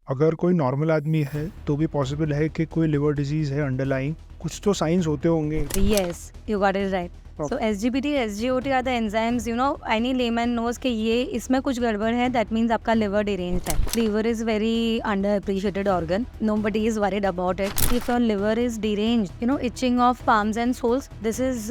अगर कोई नॉर्मल आदमी है तो भी पॉसिबल है कि कोई लिवर डिजीज है अंडरलाइंग, कुछ तो साइंस होते होंगे। Yes, you got it right. So SGPT, SGOT are the enzymes, any layman knows कि ये इसमें कुछ गड़बड़ है, that means आपका liver deranged है. Liver is very underappreciated organ. Nobody is worried about it. If your liver is deranged, itching of palms and soles, this is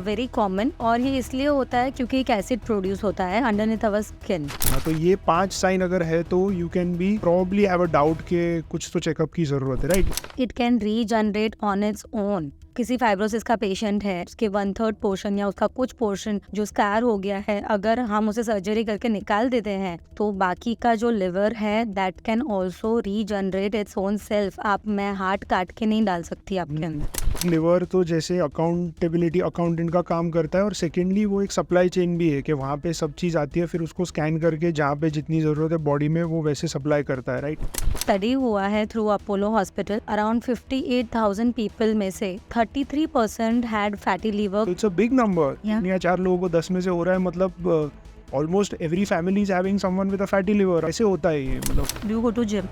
very common. और ये इसलिए होता है क्योंकि एक acid produce होता है underneath our skin. हाँ, तो ये 5 साइन अगर है तो you can be probably have a doubt कि कुछ तो चेकअप की जरूरत है, right? It can regenerate on its own. किसी फाइब्रोसिस का पेशेंट है, उसके 1/3 पोर्शन या उसका कुछ पोर्शन जो स्कार हो गया है, अगर हम उसे सर्जरी करके निकाल देते हैं तो बाकी का जो लिवर है that can also regenerate its own self. मैं हार्ट काट के नहीं डाल सकती आपके अंदर. लिवर तो जैसे अकाउंटेबिलिटी अकाउंटेंट का काम करता है, और सेकेंडली वो एक सप्लाई चेन भी है कि वहाँ पे सब चीज़ आती है, फिर उसको स्कैन करके जहाँ पे जितनी ज़रूरत है बॉडी में वो वैसे सप्लाई करता है, राइट? स्टडी हुआ है through Apollo hospital, around 58,000 people में से 33% had fatty liver. It's a big number. Yeah. या 4 लोगों को 10 में से हो रहा है, मतलब almost every family is having someone with a fatty liver. ऐसे होता है ये, मतलब डू गो टू जिम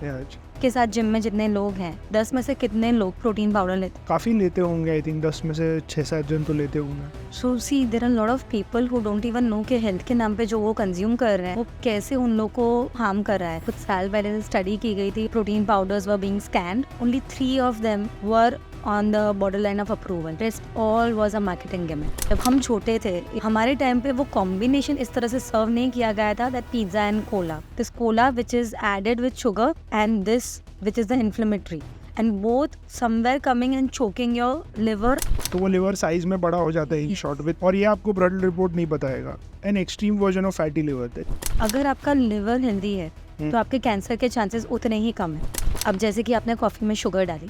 के साथ. जिम में जितने लोग हैं 10 में से कितने लोग प्रोटीन पाउडर लेते हैं? काफ़ी लेते होंगे. आई थिंक 10 में से 6-7 जन तो लेते होंगे. So see there are lot of people who don't even know कि हेल्थ के नाम पे जो वो कंज्यूम कर रहे हैं वो कैसे उन लोग को हार्म कर रहा है. कुछ साल पहले स्टडी की गई थी, protein powders were being scanned, only 3 of them were on the borderline of approval. Rest all was a marketing gimmick. जब हम छोटे थे हमारे टाइम पे वो कॉम्बिनेशन इस तरह से सर्व नहीं किया गया था, that pizza and cola. This cola which is added with sugar and this which is the inflammatory. And both somewhere coming and choking your liver. तो वो लिवर साइज में बड़ा हो जाता है इन शॉर्ट विथ, और ये आपको ब्लड रिपोर्ट नहीं बताएगा. An extreme version of fatty liver. अगर आपका लिवर हेल्दी है तो आपके कैंसर के चांसेस उतने ही कम है. अब जैसे कि आपने कॉफी में शुगर डाली,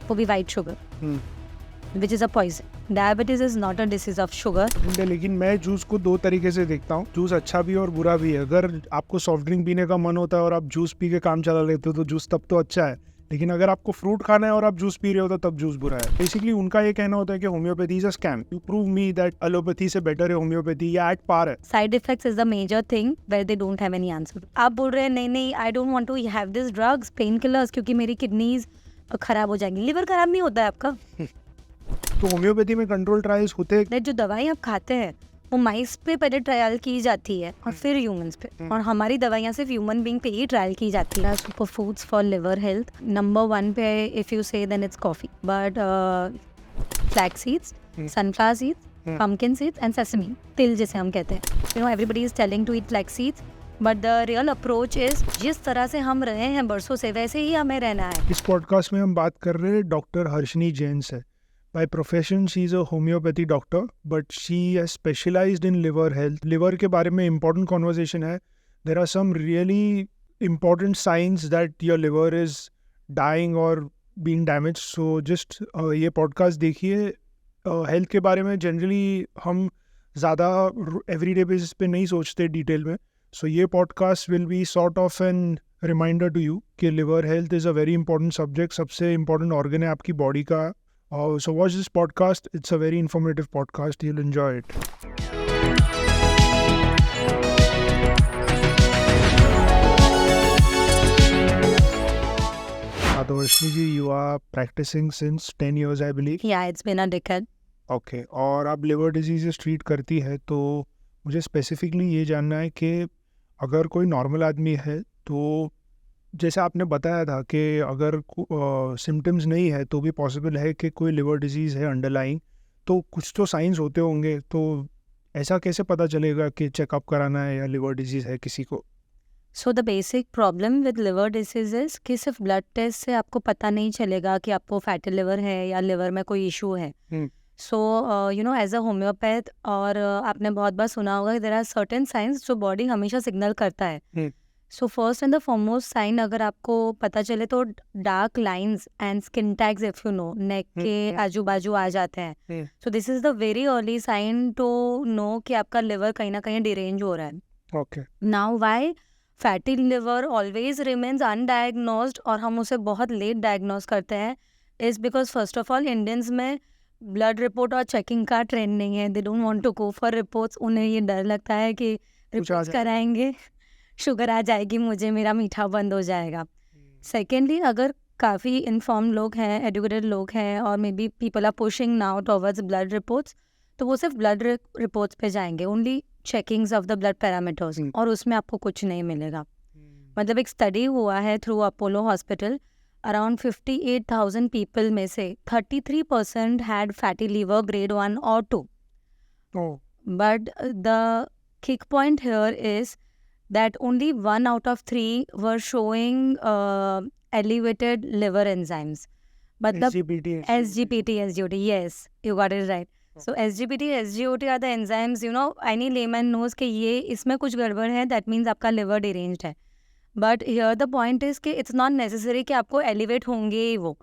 वो भी white sugar, which is a poison. Diabetes is not a disease of sugar. लेकिन मैं जूस को 2 तरीके से देखता हूँ. जूस अच्छा भी है और बुरा भी है. अगर आपको सॉफ्ट ड्रिंक पीने का मन होता है और आप जूस पी के काम चला लेते हो तो जूस तब तो अच्छा है, लेकिन अगर आपको फ्रूट खाना है और आप जूस पी रहे हो तो तब जूस बुरा है. बेसिकली उनका ये कहना होता है कि homeopathy is a scam. You prove me that allopathy से बेटर है होम्योपैथी या एट पार है. Side effects is the major thing where they don't have any answer. आप बोल रहे हैं नहीं I don't want to have this drugs, pain killers, क्योंकि मेरी किडनीज खराब हो जाएंगी. लिवर खराब नहीं होता है आपका. तो होम्योपैथी में कंट्रोल ट्रायल्स होते हैं. जो दवाई आप खाते हैं वो माइस पे पहले ट्रायल की जाती है और फिर ह्यूमंस पे, और हमारी दवाइयाँ सिर्फ ह्यूमन बीइंग पे ही ट्रायल की जाती है. Super foods for liver health number 1 पे if you say then it's coffee, but flax seeds, sunflower seeds, pumpkin seeds and sesame, तिल जिसे हम कहते हैं. Everybody is telling to eat flax seeds, but the real approach is जिस तरह से हम रहे हैं बरसों से वैसे ही हमें रहना है. इस पॉडकास्ट में हम बात कर रहे हैं डॉक्टर हर्षिनी जैन से. By profession, she is a homeopathy doctor, but she has specialized in liver health. Liver के बारे में important conversation है. There are some really important signs that your liver is dying or being damaged. So just ये podcast देखिए. Health के बारे में generally हम ज़्यादा एवरीडे बेसिस पे नहीं सोचते डिटेल में. सो ये podcast will be sort of an reminder to you कि liver health is a very important subject. सबसे इंपॉर्टेंट ऑर्गन है आपकी बॉडी का. So watch this podcast. It's a very informative podcast. You'll enjoy it. So Ashni ji, you are practicing since 10 years, I believe. Yeah, it's been a decade. Okay. और आप liver disease treat करती है, तो मुझे specifically ये जानना है कि अगर कोई नॉर्मल आदमी है तो जैसे आपने बताया था कि अगर सिम्टम्स नहीं है तो भी पॉसिबल है कि कोई लिवर डिजीज़ है अंडरलाइंग, तो कुछ तो साइंस होते होंगे. तो ऐसा कैसे पता चलेगा कि चेकअप कराना है या लिवर डिजीज़ है किसी को? So the basic problem with liver diseases कि सिर्फ ब्लड टेस्ट से आपको पता नहीं चलेगा कि आपको फैटी लिवर है या लिवर में कोई इशू है. सो एज अ होम्योपैथ, और आपने बहुत बार सुना होगा देयर आर सर्टेन साइंस जो बॉडी हमेशा सिग्नल करता है. So first and the foremost sign अगर आपको पता चले तो dark lines and skin tags, if you know, neck के आजू बाजू आ जाते हैं. So this is the very early sign to know कि आपका लिवर कहीं ना कहीं डिरेंज हो रहा है. Okay. Now why fatty liver always remains undiagnosed और हम उसे बहुत लेट डायग्नोज करते हैं is because first of all Indians में ब्लड रिपोर्ट और चेकिंग का ट्रेंड नहीं है. They don't want to go for reports. उन्हें ये डर लगता है कि रिपोर्ट्स कराएंगे शुगर आ जाएगी मुझे, मेरा मीठा बंद हो जाएगा. सेकेंडली, अगर काफ़ी इन्फॉर्म लोग हैं, एजुकेटेड लोग हैं, और maybe people are pushing now towards blood reports, तो वो सिर्फ ब्लड रिपोर्ट्स पे जाएंगे, only checkings of the blood parameters, और उसमें आपको कुछ नहीं मिलेगा. मतलब एक स्टडी हुआ है through Apollo hospital, around 58,000 people में से 33% हैड फैटी लीवर ग्रेड 1 और 2. Oh, But the kick point here is that only 1 out of 3 were showing elevated liver enzymes. But the SGPT, SGPT, SGOT, yes, you got it right. So SGPT, SGOT are the enzymes, any layman knows कि ये इसमें कुछ गड़बड़ है, that means आपका liver deranged है. But here the point is कि it's not necessary कि आपको elevate होंगे ही वो.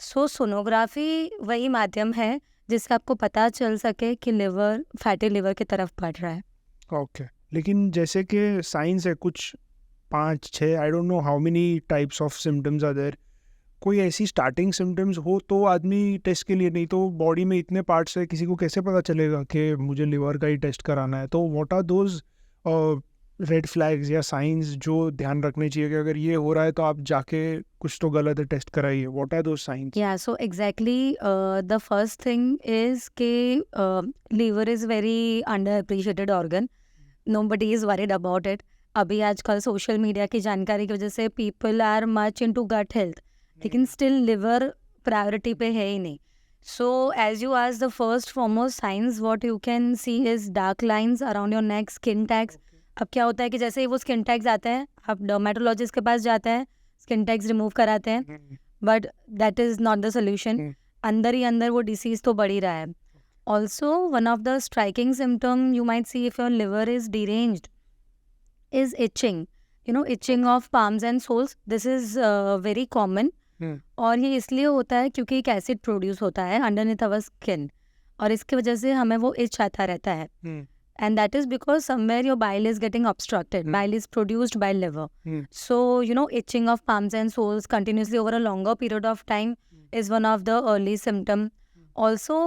सो सोनोग्राफी वही माध्यम है जिससे आपको पता चल सके कि लिवर फैटी लिवर की तरफ बढ़ रहा है. ओके. लेकिन जैसे कि साइंस है कुछ 5-6, I don't know how many types of symptoms are there. कोई ऐसी स्टार्टिंग सिम्टम्स हो तो आदमी टेस्ट के लिए, नहीं तो बॉडी में इतने पार्ट्स है, किसी को कैसे पता चलेगा कि मुझे लिवर का ही टेस्ट कराना है. तो what are those red flags या साइंस जो ध्यान रखने चाहिए कि अगर ये हो रहा है तो आप जाके कुछ तो गलत है, टेस्ट कराइए. What are those signs? या so exactly the first thing is कि liver is very underappreciated organ. Nobody is worried about it. अभी आजकल सोशल मीडिया की जानकारी की वजह से people are much into gut health, लेकिन स्टिल लिवर प्रायोरिटी पे है ही नहीं. So as you ask, the first foremost signs what you can see is dark lines around your neck, skin tags. अब क्या होता है कि जैसे ही वो स्किन टैग्स आते हैं, आप डर्मेटोलॉजिस्ट के पास जाते हैं, स्किन टैग्स रिमूव कराते हैं, but that is not the solution. अंदर ही अंदर वो डिसीज़ तो बढ़ ही रहा है. Also one of the striking symptom you might see if your liver is deranged is itching, itching of palms and soles. This is very common. और ये इसलिए होता है क्योंकि एक एसिड प्रोड्यूस होता है अंडरनीथ अवर स्किन, और इसकी वजह से हमें वो इच आता रहता है. And that is because somewhere your bile is getting obstructed. Bile is produced by liver. So, itching of palms and soles continuously over a longer period of time is one of the early symptom. Also,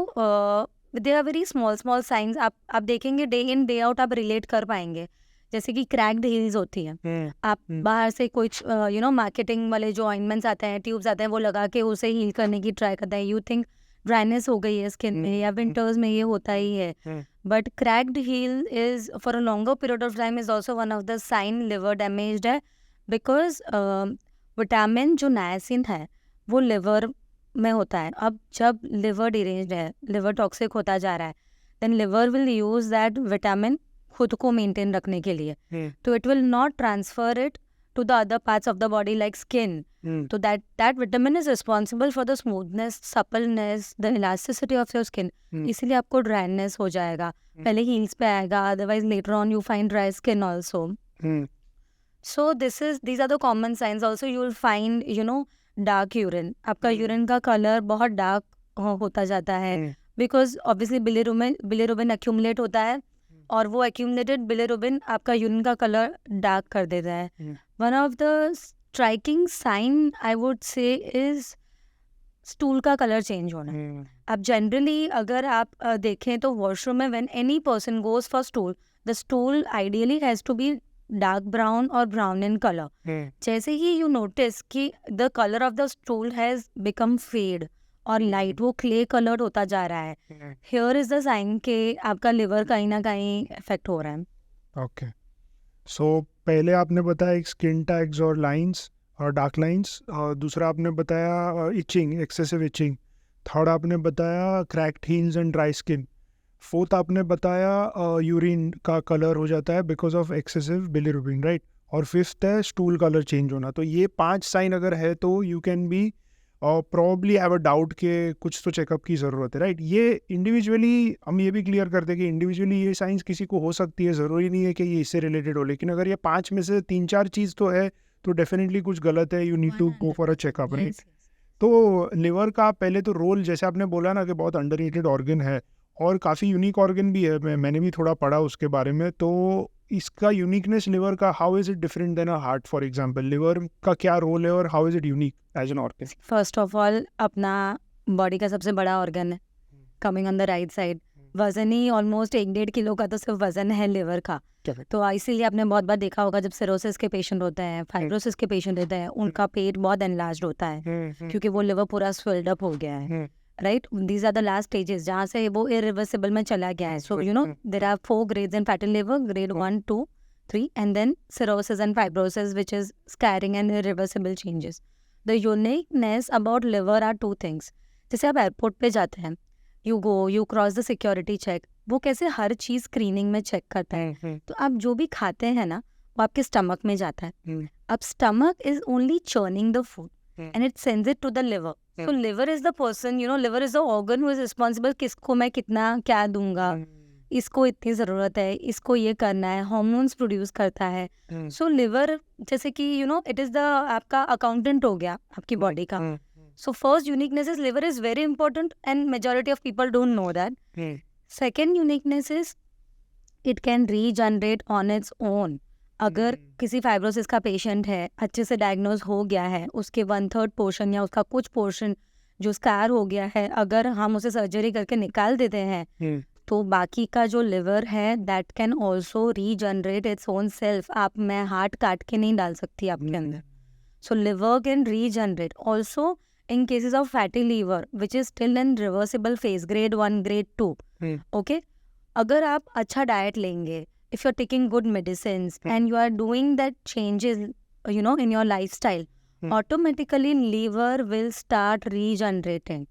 there are very small signs. आप देखेंगे day in day out, आप relate कर पाएंगे. जैसे कि cracked heels होती हैं. आप बाहर से कुछ मार्केटिंग वाले जो ऑइंटमेंट्स आते हैं, ट्यूब्स आते हैं, वो लगा के उसे हील करने की ट्राई करते हैं. यू थिंक ड्राइनेस हो गई है स्किन में, या विंटर्स में ये होता ही है. But cracked heel is for a longer period of time is also one of the sign liver damaged है. बिकॉज विटामिन जो नायसिन है वो लिवर में होता है. अब जब लिवर डिरेंज्ड है, लिवर टॉक्सिक होता जा रहा है, then liver will use that vitamin खुद को मेंटेन रखने के लिए. तो it will not transfer it to the other parts of the body like skin. So that vitamin is responsible for the smoothness, suppleness, the elasticity of your skin. इसीलिए आपको dryness हो जाएगा. पहले heels पे आएगा, otherwise later on you find dry skin also. So these are the common signs. Also you will find dark urine. आपका urine का color बहुत dark होता जाता है, because obviously bilirubin accumulate होता है, और वो accumulated bilirubin आपका यूरिन का कलर डार्क कर देता है. One of the striking sign I would say is stool का कलर चेंज होना. अब जनरली अगर आप देखें तो वॉशरूम में when any person goes for stool, the stool ideally has to be dark brown और ब्राउन इन कलर. जैसे ही यू नोटिस कि the colour of the stool has become fade और लाइट, वो क्ले कलर्ड होता जा रहा है, हियर इज द साइन कि आपका लिवर कहीं ना कहीं इफेक्ट हो रहा है. ओके. सो पहले आपने बताया एक स्किन टैग्स और लाइंस और डार्क लाइंस, और दूसरा आपने बताया इचिंग, एक्सेसिव इचिंग. थर्ड आपने बताया cracked heels and dry skin. Fourth आपने बताया यूरिन का कलर हो जाता है because of excessive bilirubin, right. और फिफ्थ है स्टूल कलर चेंज होना. तो ये 5 साइन अगर है तो you can be probably have a doubt के कुछ तो चेकअप की ज़रूरत है, राइट. ये इंडिविजुअली हम ये भी क्लियर करते हैं कि इंडिविजुअली ये साइंस किसी को हो सकती है, ज़रूरी नहीं है कि ये इससे रिलेटेड हो. लेकिन अगर ये 5 में से 3-4 चीज़ तो है तो डेफिनेटली कुछ गलत है. You need to go for a checkup, right. तो लिवर का पहले तो रोल, जैसे आपने बोला ना कि बहुत अंडररेटेड ऑर्गन है और काफ़ी यूनिक ऑर्गन भी है, मैंने भी थोड़ा पढ़ा उसके बारे में. तो इसका यूनिकनेस लिवर का, how is it different than a heart for example? Liver का क्या रोल है और how is it unique as an organ? First of all अपना बॉडी का सबसे बड़ा ऑर्गन है, coming on the right side. वजन ही ऑलमोस्ट 1-1.5 किलो का तो सिर्फ वजन है लिवर का। तो इसीलिए आपने बहुत बार देखा होगा जब सिरोसिस के पेशेंट होते हैं, फाइब्रोसिस के पेशेंट होते हैं, उनका पेट बहुत एनलार्ज्ड होता है क्योंकि वो लिवर पूरा स्वेल्ड अप हो गया है, right. These are the last stages जहाँ से वो इरिवर्सिबल में चला गया है। So there are 4 grades in fatty liver, grade 1, 2, 3 and then cirrhosis and fibrosis which is scarring and irreversible changes. The uniqueness about liver are 2 things. जैसे आप airport पे जाते हैं, you cross the security check, वो कैसे हर चीज़ screening में check करता है। तो आप जो भी खाते हैं ना वो आपके स्टमक में जाता है। अब stomach is only churning the food and it sends it to the liver. So liver is the person, liver is the organ who is responsible, किसको मैं कितना क्या दूंगा, इसको इतनी ज़रूरत है, इसको ये करना है, हार्मोन्स प्रोड्यूस करता है। सो लिवर जैसे कि इट इज़ द आपका अकाउंटेंट हो गया आपकी बॉडी का। So first uniqueness is liver is very important and majority of people don't know that. Second uniqueness is it can regenerate on its own. अगर किसी फाइब्रोसिस का पेशेंट है, अच्छे से डायग्नोज हो गया है, उसके 1/3 पोर्शन या उसका कुछ पोर्शन जो स्कार हो गया है, अगर हम उसे सर्जरी करके निकाल देते हैं तो बाकी का जो लिवर है that can also regenerate its own self. मैं हार्ट काट के नहीं डाल सकती आपके अंदर। So liver can regenerate also in cases of fatty liver which is still in reversible phase, grade 1, grade 2. Okay, अगर आप अच्छा डाइट लेंगे, if you're taking good medicines and you are doing that changes in your lifestyle, automatically liver will start regenerating.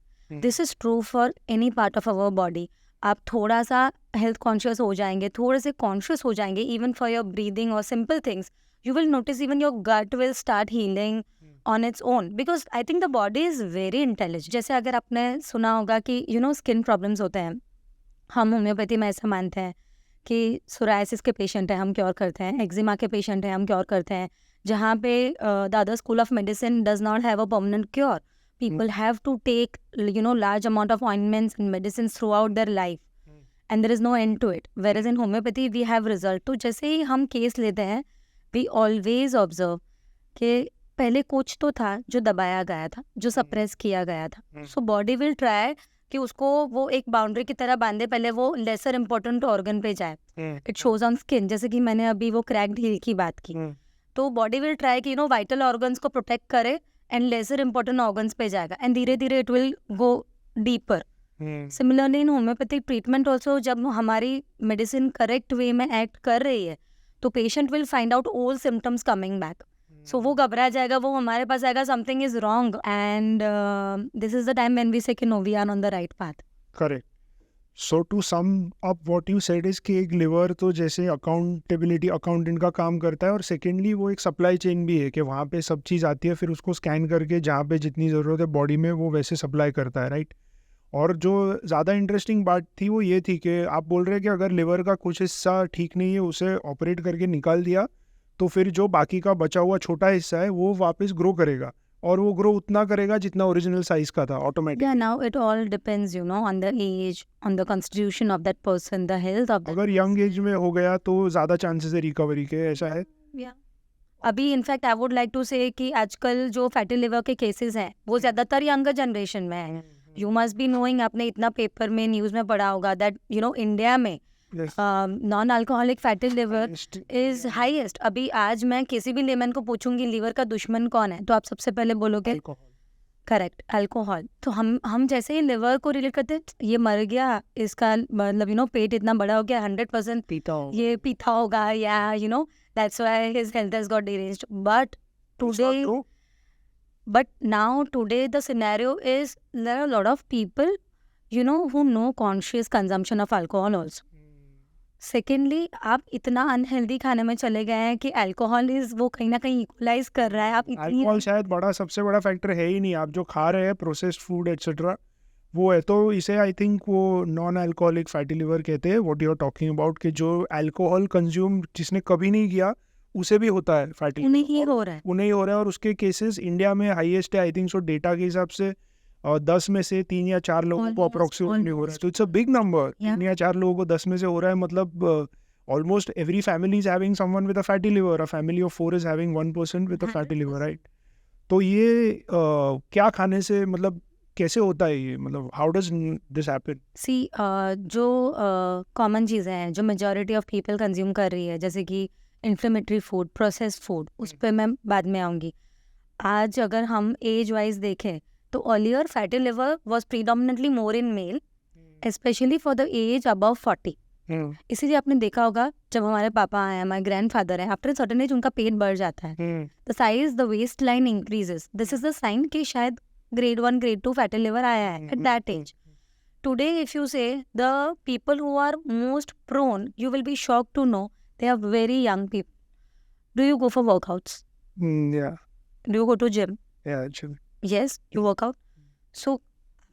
This is true for any part of our body. आप थोड़ा सा health conscious हो जाएंगे, थोड़े से conscious हो जाएंगे even for your breathing और simple things, you will notice even your gut will start healing on its own because I think the body is very intelligent. जैसे अगर आपने सुना होगा कि स्किन प्रॉब्लम्स होते हैं, हम होम्योपैथी में ऐसा मानते हैं कि सोराइसिस के पेशेंट हैं हम क्योर करते हैं, एक्जिमा के पेशेंट हैं हम क्योर करते हैं, जहाँ पे the other school of medicine does not have a permanent cure. People have to take large amount of ointments and medicines throughout their life and there is no end to it, whereas in homeopathy we have result. तो जैसे ही हम case लेते हैं we always observe कि पहले कुछ तो था जो दबाया गया था, जो सप्रेस किया गया था. सो बॉडी विल ट्राई कि उसको वो एक बाउंड्री की तरह बांधे, पहले वो लेसर इंपॉर्टेंट ऑर्गन पे जाए. इट शोज ऑन स्किन, जैसे कि मैंने अभी वो क्रैक्ड हील की बात की. तो बॉडी विल ट्राई कि वाइटल ऑर्गन्स को प्रोटेक्ट करे एंड लेसर इंपॉर्टेंट ऑर्गन्स पे जाएगा एंड धीरे धीरे it will go deeper. Similarly in homeopathic treatment also, जब हमारी मेडिसिन करेक्ट वे में एक्ट कर रही है तो patient will find out all symptoms coming back. So वो घबरा जाएगा, वो हमारे पास आएगा something is wrong and this is the time when we say कि no we are on the right path. Correct. So to sum up what you said is कि एक लिवर तो जैसे अकाउंटेबिलिटी अकाउंटेंट का काम करता है, और सेकेंडली वो एक सप्लाई चेन भी है कि वहाँ पे सब चीज़ आती है, फिर उसको स्कैन करके जहाँ पे जितनी ज़रूरत है बॉडी में वो वैसे सप्लाई करता है, राइट. और जो ज़्यादा इंटरेस्टिंग बात थी वो ये थी कि आप बोल रहे हैं कि अगर लिवर का कुछ हिस्सा ठीक नहीं है उसे ऑपरेट करके निकाल दिया तो फिर जो बाकी का बचा हुआ छोटा हिस्सा है वो वापस ग्रो करेगा, और वो ग्रो उतना करेगा जितना ओरिजिनल साइज का था automatic. Yeah, now it all depends, on the age, on the constitution of that person, the health of that. अगर यंग एज में हो गया तो ज़्यादा चांसेस है रिकवरी के, ऐसा है. अभी in fact I would like to say कि आजकल जो फैटी लिवर के केसेस हैं वो ज़्यादातर यंगर जनरेशन में है. यू मस्ट बी नोइंग, आपने इतना पेपर में न्यूज़ में पढ़ा होगा दैट इंडिया में non alcoholic fatty liver is highest. अभी आज मैं किसी भी लेमन को पूछूंगी लिवर का दुश्मन कौन है तो आप सबसे पहले बोलोगे करेक्ट, अल्कोहल. तो हम जैसे ही लिवर को रिलेट करते हैं ये मर गया, इसका मतलब पेट इतना बड़ा हो गया, 100% ये पीता होगा, या that's why his health has got deranged. But now today the scenario is there are a lot of people who know conscious consumption of alcohol also. Secondly, आप इतना अनहेल्दी खाने में चले गए हैं कि अल्कोहल इज वो कहीं ना कहीं इक्वलाइज कर रहा है. आप अल्कोहल शायद सबसे बड़ा फैक्टर है ही नहीं. आप जो खा रहे हैं प्रोसेस्ड फूड एक्सेट्रा वो है, तो इसे आई थिंक वो नॉन अल्कोहलिक फैटी लिवर कहते हैं. What you are talking about कि जो अल्कोहल कंज्यूम जिसने कभी नहीं किया उसे भी होता है फैटी, उन्हें ही हो रहा है. और उसके केसेस इंडिया में हाईएस्ट है आई थिंक. सो डेटा के हिसाब से 10 में से 3 या 4 लोगों को अप्रोक्सीमेटली हो रहा है. तो इट्स अ बिग नंबर. 3 या 4 लोगों को 10 में से हो रहा है, मतलब almost every family is having someone with a fatty liver. A family of 4 is having 1 person with a fatty liver, right. तो ये क्या खाने से, मतलब कैसे होता है ये, मतलब हाउ डज दिस हैपन? सी जो कॉमन चीज़ें हैं जो मेजॉरिटी ऑफ पीपल कंज्यूम कर रही है, जैसे कि इन्फ्लेमेटरी फूड, प्रोसेस्ड फूड, उस पर मैं बाद में आऊँगी। आज अगर हम एज वाइज देखें तो earlier fatty liver was predominantly more in male, specially for the age above 40। इसीलिए आपने देखा होगा जब हमारे पापा हैं, हमारे ग्रैंडफादर हैं, आफ्टर सर्टेन एज उनका पेट बढ़ जाता है, the size, the waist line increases. This is the sign कि शायद grade 1 grade 2 fatty liver आया है at that age. Today if you say the people who are most prone, you will be shocked to know they are very young people. Do you go for workouts? Yeah, Do you go to gym? yeah, actually. Yes, you work out. So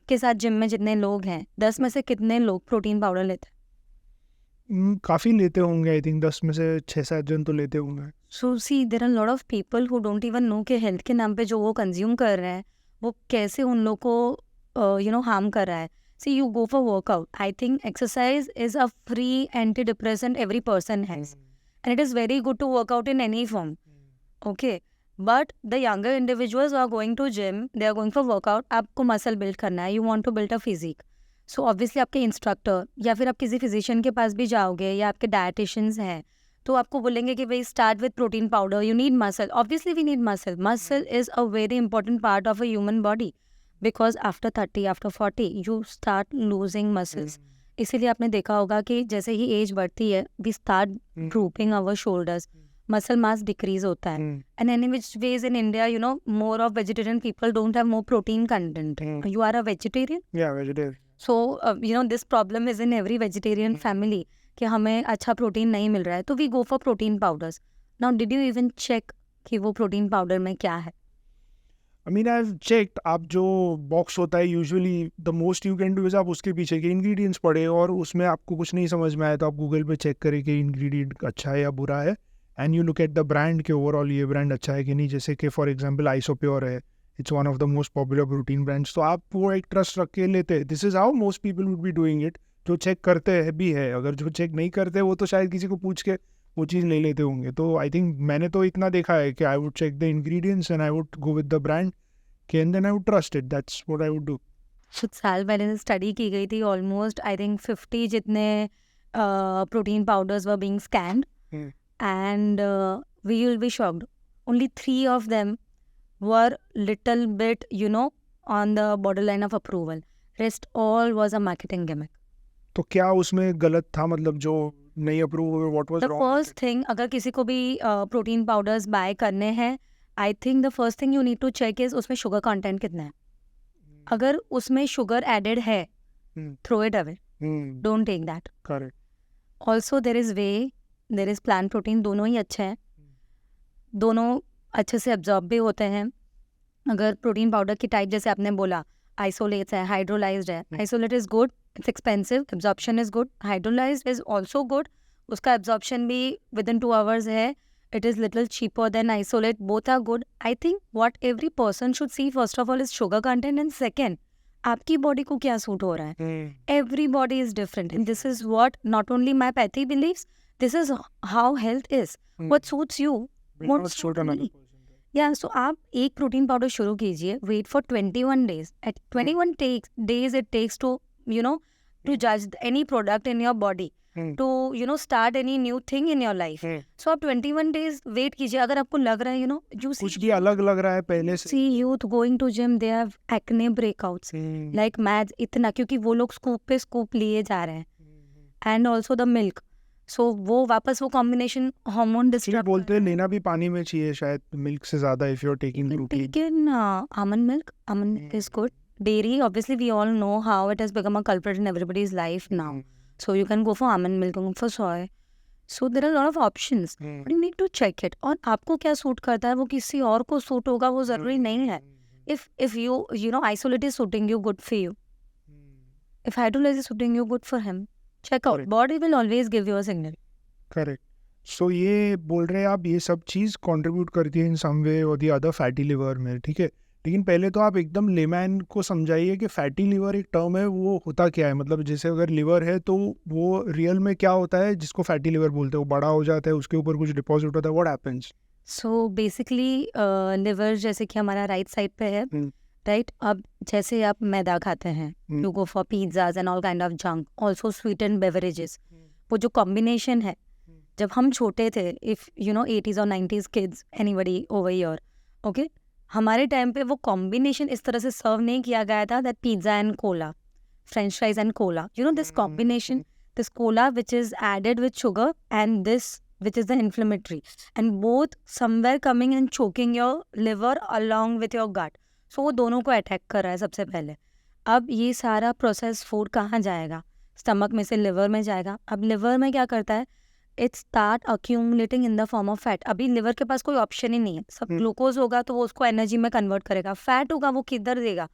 के साथ gym में जितने लोग हैं 10 में से कितने लोग प्रोटीन पाउडर लेते हैं? काफ़ी लेते होंगे, आई थिंक 10 में से 6-7 जन तो लेते होंगे। So see, there are a lot of people who don't even know कि हेल्थ के नाम पे जो वो कंज्यूम कर रहे हैं वो कैसे उन लोग को हार्म कर रहा है। See you go for workout, I think exercise is a free anti depressant every person has, and it is very good to workout in any form, okay. But the younger individuals are going to gym, they are going for workout, आपको muscle build करना है, you want to build a physique. So obviously आपके instructor या फिर आप किसी physician के पास भी जाओगे या आपके डायटिशियंस हैं तो आपको बोलेंगे कि भाई start with protein powder, you need muscle. Obviously we need muscle, muscle is a very important part of a human body, because after 30 after 40 you start losing muscles. इसीलिए आपने देखा होगा कि जैसे ही एज बढ़ती है we start drooping our shoulders, muscle mass decrease होता है। And any which way in India more of vegetarian people don't have more protein content. You are a vegetarian? Yeah, vegetarian. So this problem is in every vegetarian family कि हमें अच्छा protein नहीं मिल रहा है, तो we go for protein powders. Now did you even check कि वो प्रोटीन पाउडर में क्या है? I mean, I've checked, आप जो बॉक्स होता है usually the most you can do is आप उसके पीछे के इंग्रेडिएंट्स पढ़े और उसमें आपको कुछ नहीं समझ में आया तो आप गूगल पे चेक करें कि इंग्रेडिएंट अच्छा है या बुरा है, and you look at the brand के ओवरऑल ये ब्रांड अच्छा है कि नहीं। जैसे कि फॉर एग्जांपल आइसोप्योर है, it's one of the most popular protein brands, तो आप वो एक ट्रस्ट रख के लेते हैं। This is how most people would be doing it, जो चेक करते हैं भी है। अगर जो चेक नहीं करते वो तो शायद किसी को पूछ के वो चीज़ ले लेते होंगे। तो आई थिंक मैंने तो इतना देखा है कि I would check the ingredients and I would go with the brand and then I would trust it. That's what I would do. कुछ साल पहले स्टडी की गई थी, ऑलमोस्ट आई थिंक 50 जितने protein powders were being scanned, and we will be shocked, only 3 of them were little bit on the border line of approval, rest all was a marketing gimmick. तो क्या उसमें गलत था, मतलब जो नहीं approve हुए, what was the wrong? First thing, अगर किसी को भी प्रोटीन पाउडर्स बाय करने हैं, I think the first thing you need to check is उसमें शुगर कंटेंट कितना है। अगर उसमें शुगर एडेड है, throw it away, don't take that. Correct. Also there is whey, there is plant protein, दोनों ही अच्छे हैं, दोनों अच्छे से एब्जॉर्ब भी होते हैं। अगर प्रोटीन पाउडर की टाइप जैसे आपने बोला आइसोलेट्स है, हाइड्रोलाइज्ड है, isolate is good, it's expensive, absorption is good, hydrolysed is also good, उसका एब्जॉर्प्शन भी विद इन 2 hours है, it is little cheaper than isolate, both are good. I think what every person should see first of all is sugar content, and second आपकी body को क्या suit हो रहा है। Every body is different, and this is what not only my pathy believes, this is how health is. What suits you won't suit me. Yeah, so आप एक protein powder शुरू कीजिए, wait for 21 days. At 21 days it takes to to judge any product in your body, to start any new thing in your life. So आप 21 days wait कीजिए। अगर आपको लग रहा है you see कुछ भी अलग लग रहा है पहले से, see youth going to gym, they have acne breakouts like mad, इतना, क्योंकि वो लोग स्कूप पे स्कूप लिए जा रहे हैं, एंड ऑल्सो द मिल्क, सो वो वापस वो कॉम्बिनेशन हार्मोन डिस्टर्ब बोलते हैं लेना भी पानी में चाहिए शायद मिल्क से ज्यादा if you are taking protein. लेकिन almond milk is good. Dairy, obviously we all know how it has become a culprit in everybody's life now. So you can go for almond milk, go for soy. So there are a lot of options. But you need to check it. और आपको क्या suit करता है वो किसी और को suit होगा वो जरूरी नहीं है। If you isolate is suiting you, good for you. If hydrolyze is suiting you, good for him. Check out. Body will always give you a signal. Correct. So ये बोल रहे हैं आप ये सब चीज़ कंट्रीब्यूट करती है इन सम वे और दी अदर फैटी लिवर में, ठीक है। लेकिन पहले तो आप एकदम लेमैन को समझाइए कि फैटी लिवर एक टर्म है, वो होता क्या है। मतलब जैसे अगर लिवर है तो वो रियल में क्या होता है जिसको फैटी लिवर बोलते हैं, वो बड़ा हो जाता है, उसके ऊपर कुछ डिपॉजिट होता है, what happens? So basically liver जैसे कि हमारा राइट साइड पे है, राइट? अब जैसे आप मैदा खाते हैं, you go for pizzas and all kind of junk, also sweet and beverages, वो जो कॉम्बिनेशन है, जब हम छोटे थे, इफ यू नो 80s और 90s kids, anybody over here, okay, हमारे टाइम पे वो कॉम्बिनेशन इस तरह से सर्व नहीं किया गया था, that pizza and Cola, French fries and Cola, you know this combination, this cola which is added with sugar and this which is the inflammatory, and both somewhere coming and choking your liver along with your gut, so वो दोनों को attack कर रहा है सबसे पहले। अब ये सारा प्रोसेस फूड कहाँ जाएगा? स्टमक में से लिवर में जाएगा। अब लिवर में क्या करता है? It start accumulating in the form of fat. अभी लिवर के पास कोई ऑप्शन ही नहीं है, सब ग्लूकोज होगा तो वो उसको एनर्जी में कन्वर्ट करेगा, फैट होगा वो किधर देगा?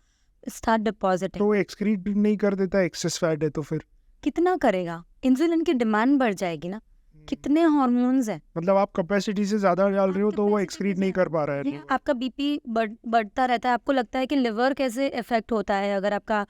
Start depositing. तो वो एक्सक्रीट नहीं कर देता, एक्सेस फैट है तो फिर कितना करेगा? इंसुलिन की डिमांड बढ़ जाएगी ना, कितने हार्मोन्स हैं, मतलब आप कैपेसिटी से ज्यादा डाल रहे हो तो वो capacity एक्सक्रीट से नहीं कर पा रहा है। ये आपका बीपी बढ़ता रहता है। आपको लगता है कि लिवर कैसे इफेक्ट होता है अगर आपका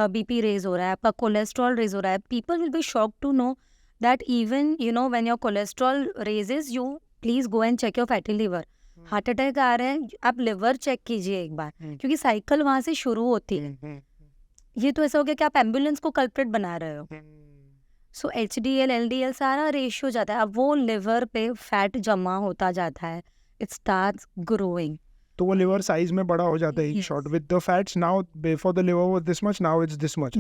बीपी रेज हो रहा है, आपका कोलेस्ट्रॉल रेज हो रहा है। People will be shock to know that even when your cholesterol raises, you please go and check your fatty liver. Heart attack आ रहे हैं, आप लिवर चेक कीजिए एक बार, क्योंकि साइकिल वहां से शुरू होती है। ये तो ऐसा हो गया कि आप एम्बुलेंस को कल्प्रिट बना रहे हो। सो HDL LDL सारा रेशियो जाता है, अब वो लिवर पे फैट जमा होता जाता है, इट स्टार्ट्स ग्रोइंग। तो वो लिवर साइज में बड़ा हो जाता है, Yes. Short with the fats. Now before the liver was this much, now it's this much.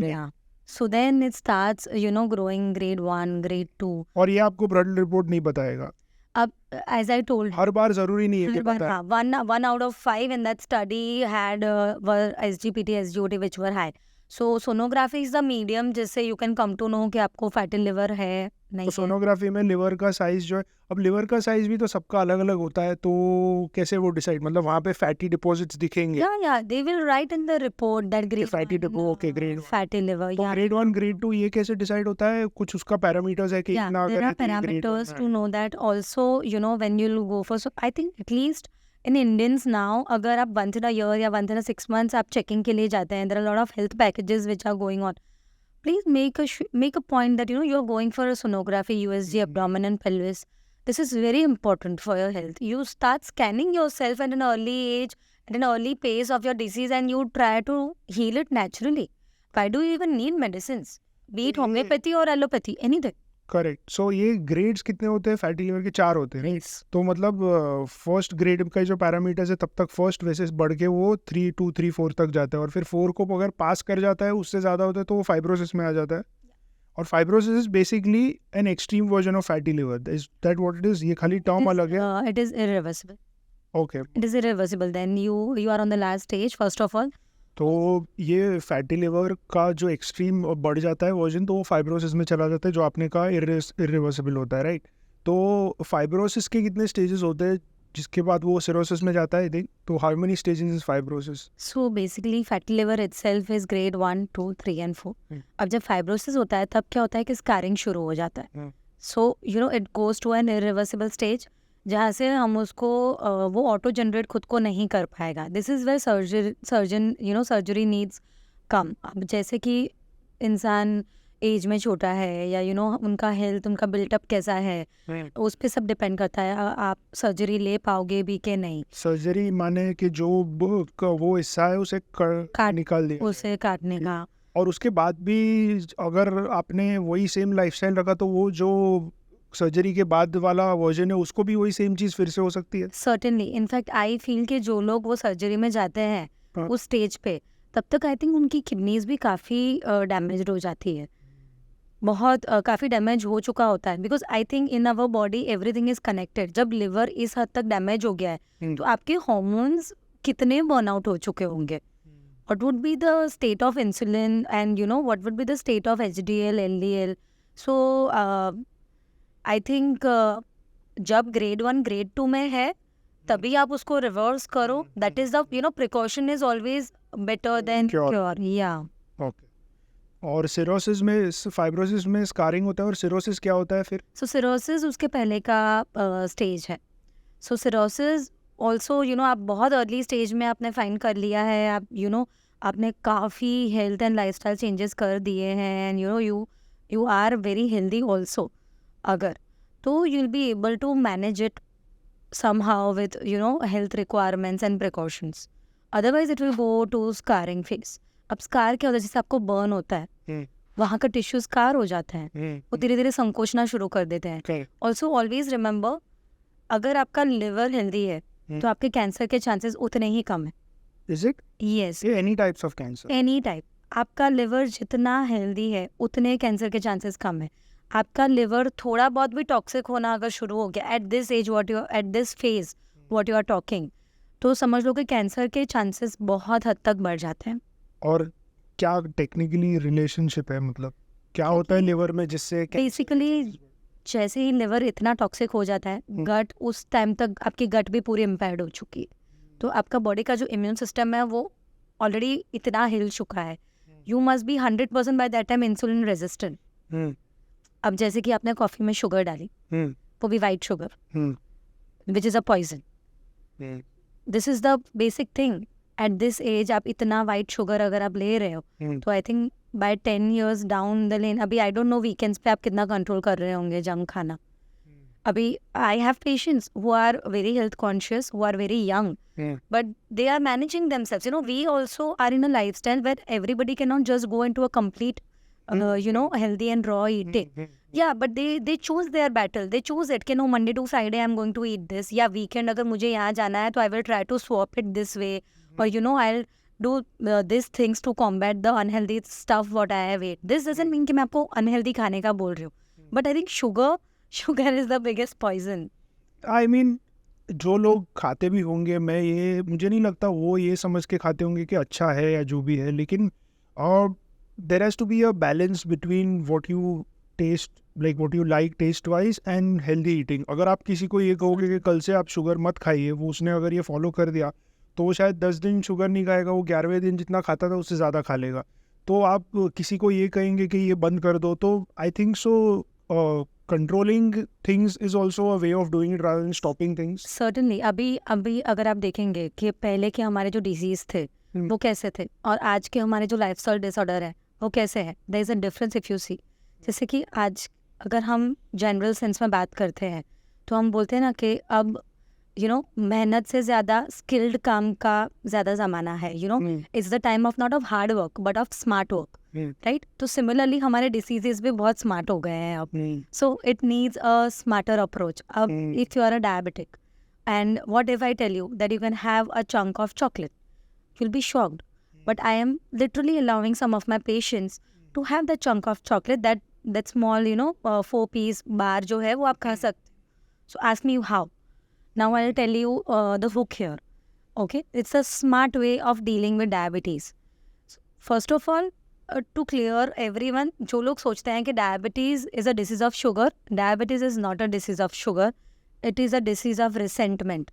So then it starts growing grade 1 grade 2। और ये आपको ब्लड रिपोर्ट नहीं बताएगा? अब एज आई टोल्ड, हर बार जरूरी नहीं है कि पता है। one out of 5 in that study had were SGPT SGOT which were high. So sonography is the medium जिससे you can come to know कि आपको फैटी लिवर है नहीं तो है। सोनोग्राफी में लिवर का साइज जो है, अब लिवर का साइज भी तो सबका अलग अलग होता है, तो कैसे वो डिसाइड, मतलब वहाँ पे फैटी डिपॉजिट्स दिखेंगे? Yeah, they will write in the report that grade fatty 1, depo- okay, grade 1. fatty liver. तो Yeah, ग्रेड 1 ग्रेड 2 ये कैसे डिसाइड होता है? कुछ उसका पैरामीटर्स है कि yeah, इतना there अगर are है तो ये grade 1 parameters है। to know that also, when you'll go for, so I think at least in Indians now, अगर आप once in a year या once in a 6 months आप checking के लिए जाते हैं, there are a lot of health packages which are going on. Please make a point that you're going for a sonography, USG, abdomen and pelvis. This is very important for your health. You start scanning yourself at an early age, at an early pace of your disease, and you try to heal it naturally. Why do you even need medicines? Be it homeopathy or allopathy, anything. Correct. So ये grades कितने होते हैं fatty liver के? 4 होते हैं। Yes. तो मतलब first grade का जो पैरामीटर्स है तब तक फर्स्ट वैसे बढ़ के वो 3 2 3 4 तक जाता है, और फिर 4 को अगर पास कर जाता है, उससे ज़्यादा होता है तो वो फाइब्रोसिस में आ जाता है। और fibrosis is basically an extreme version of fatty liver. Is that what it is? ये खाली टर्म अलग है? It is irreversible. Okay. It is irreversible. Then you are on the last stage, first of all. तो ये fatty liver का जो extreme बढ़ जाता है वर्जन, तो वो फाइब्रोसिस में चला जाता है, जो आपने कहा इरिवर्सिबल होता है, राइट? तो फाइब्रोसिस के कितने स्टेजेस होते हैं जिसके बाद वो सिरोसिस में जाता है? देख, तो how many stages is fibrosis? So basically fatty liver itself is grade 1, 2, 3 and 4. अब जब फाइब्रोसिस होता है तब क्या होता है कि स्कारिंग शुरू हो जाता है। So it goes to an irreversible stage, जहाँ से हम उसको वो ऑटो जनरेट खुद को नहीं कर पाएगा। This is where surgery needs come. अब जैसे कि इंसान एज में छोटा है या उनका हेल्थ, उनका बिल्टअप कैसा है, उस पर सब डिपेंड करता है आप सर्जरी ले पाओगे भी कि नहीं। सर्जरी माने कि जो वो हिस्सा है उसे निकाल दिया उसे काटने का। और उसके बाद भी अगर आपने वही सेम लाइफस्टाइल रखा तो वो जो सर्जरी के बाद वाला वर्जन है उसको भी वही सेम चीज़ फिर से हो सकती है? सर्टेनली। इनफैक्ट आई फील कि जो लोग वो सर्जरी में जाते हैं उस स्टेज पे, तब तक आई थिंक उनकी किडनीज भी काफ़ी डैमेज हो जाती है, बहुत काफ़ी डैमेज हो चुका होता है। Because I think in our body everything is connected. जब लिवर इस हद तक डैमेज हो गया है तो आपके हॉर्मोन्स कितने बर्नआउट हो चुके होंगे। What would be the state of insulin and what would be the state of HDL, LDL? So I think जब grade 1, grade 2 में है तभी आप उसको रिवर्स करो। That is the precaution is always better than cure. Yeah. Okay. और cirrhosis में, fibrosis में स्कारिंग होता है, और सिरोसिस क्या होता है फिर? So cirrhosis उसके पहले का स्टेज है। So cirrhosis ऑल्सो आप बहुत अर्ली स्टेज में आपने फाइंड कर लिया है, आप आपने काफ़ी हेल्थ एंड लाइफस्टाइल चेंजेस कर दिए हैं, and you are very healthy also, अगर तो you will be able to manage it somehow with health requirements and precautions. Otherwise it will go to scarring phase. अब स्कार क्या होता है, जैसे आपको बर्न होता है, वहाँ का टिश्यू स्कार हो जाता है, वो धीरे धीरे संकोचना शुरू कर देते हैं. ऑल्सो ऑलवेज रिमेंबर, अगर आपका लिवर हेल्दी है तो आपके कैंसर के चांसेस उतने ही कम है. Is it? Yes, Any types of cancer? Any type. आपका लिवर जितना हेल्दी है उतने कैंसर के चांसेस कम है. आपका लिवर थोड़ा बहुत भी टॉक्सिक होना अगर शुरू हो गया at this age, at this phase what you are talking, तो समझ लो कि कैंसर के चांसेस बहुत हद तक बढ़ जाते हैं. और क्या टेक्निकली रिलेशनशिप है, मतलब क्या होता है लिवर में जिससे बेसिकली जैसे ही लिवर इतना टॉक्सिक हो जाता है, गट उस टाइम तक आपकी गट भी पूरी इम्पेयर्ड हो चुकी है. तो आपका बॉडी का जो इम्यून सिस्टम है वो ऑलरेडी इतना हिल चुका है. You must be 100% by that time insulin resistant. अब जैसे कि आपने कॉफी में शुगर डाली, वो भी white sugar, which is a poison. This is the basic thing. At this age आप इतना वाइट शुगर अगर आप ले रहे हो, तो I think by 10 years down the lane, अभी आई डोंट नो वीकेंड्स पे आप कितना कंट्रोल कर रहे होंगे जंक खाना. अभी I have patients who are very health conscious, who are very young, but they are managing themselves. We also are in a lifestyle where everybody cannot just go into a complete healthy and raw eating. Yeah, but they choose their battle. They choose it कि no, Monday to Friday I'm going to eat this, या weekend अगर मुझे यहाँ जाना है तो I will try to swap it this way, or I'll do these things to combat the unhealthy stuff what I have ate. This doesn't mean कि मैं आपको unhealthy खाने का बोल रही हूँ, but I think sugar is the biggest poison. I mean, जो लोग खाते भी होंगे, मुझे नहीं लगता वो ये समझ के खाते होंगे कि अच्छा है या जो भी है, लेकिन there has to be a balance between what you taste, like what you like taste wise and healthy eating. अगर आप किसी को ये कहोगे कि कल से आप शुगर मत खाइए, वो उसने अगर ये फॉलो कर दिया तो वो शायद 10 दिन शुगर नहीं खाएगा, वो 11वें दिन जितना खाता था उससे ज़्यादा खा लेगा. तो आप किसी को ये कहेंगे कि ये बंद कर दो, तो I think so controlling things is also a way of doing it rather than stopping things. Certainly. अभी अगर आप देखेंगे कि पहले के हमारे जो डिजीज थे वो कैसे थे, और आज के हमारे जो लाइफस्टाइल डिसऑर्डर है वो कैसे है, there is a difference if you see. जैसे कि आज अगर हम जनरल सेंस में बात करते हैं तो हम बोलते हैं ना कि अब मेहनत से ज़्यादा स्किल्ड काम का ज़्यादा ज़माना है. It's the time of not of hard work but of smart work, right. तो सिमिलरली हमारे डिसीजेज भी बहुत स्मार्ट हो गए हैं अब. So it needs a smarter approach. अब if you are a diabetic and what if I tell you that you can have a chunk of chocolate, you will be shocked, but I am literally allowing some of my patients to have the chunk of chocolate, that small 4-piece बार जो है वो आप खा सकते. सो ask me how. Now I'll tell you the hook here. Okay, it's a smart way of dealing with diabetes. First of all, to clear everyone, जो लोग सोचते हैं कि diabetes is a disease of sugar, diabetes is not a disease of sugar. It is a disease of resentment.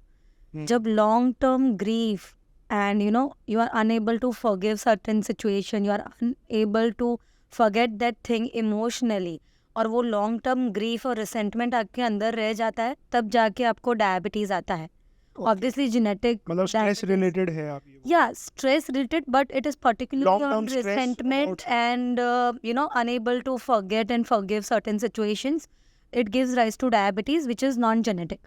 जब long term grief and you are unable to forgive certain situation, you are unable to forget that thing emotionally, और वो long term grief और resentment आपके अंदर रह जाता है, तब जाके आपको डायबिटीज आता है. ऑब्वियसली जेनेटिक, मतलब स्ट्रेस रिलेटेड है आप ये. या stress related, but it is particularly on resentment and unable to forget and forgive certain situations. It gives rise to diabetes which is non-genetic.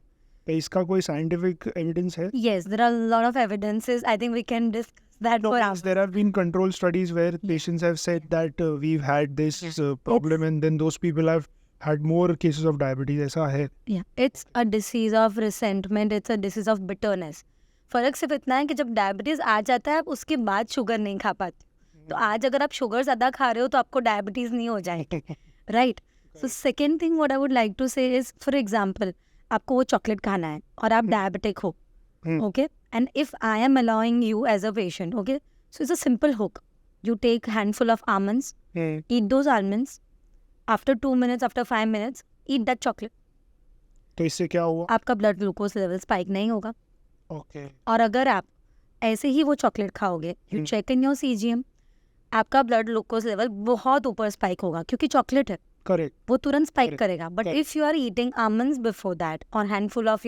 तो इसका कोई साइंटिफिक एविडेंस है? Yes, there are a lot of evidences. I think we can discuss that for hours. There have been control studies where patients have said that we've had this problem, and then those people have had more cases of diabetes. ऐसा है? Yeah, it's a disease of resentment. It's a disease of bitterness. फर्क सिर्फ इतना है कि जब diabetes आ जाता है आप उसके बाद शुगर नहीं खा पाते. तो आज अगर आप शुगर ज़्यादा खा रहे हो तो आपको डायबिटीज नहीं हो जाएगी, right. So second thing what I would like to say is, for example आपको वो चॉकलेट खाना है और आप डायबिटिक हो, okay, and if I am allowing you as a patient, okay, so it's a simple hook. You take handful of almonds, eat those almonds, after 2 minutes, after 5 minutes, eat that chocolate. तो इससे क्या हुआ? आपका blood glucose level spike नहीं होगा. Okay. और अगर आप ऐसे ही वो चॉकलेट खाओगे, you check in your CGM, आपका ब्लड ग्लूकोज लेवल बहुत ऊपर स्पाइक होगा क्योंकि चॉकलेट है. Correct. वो तुरंत स्पाइक करेगा. But if you are eating almonds before that और handful of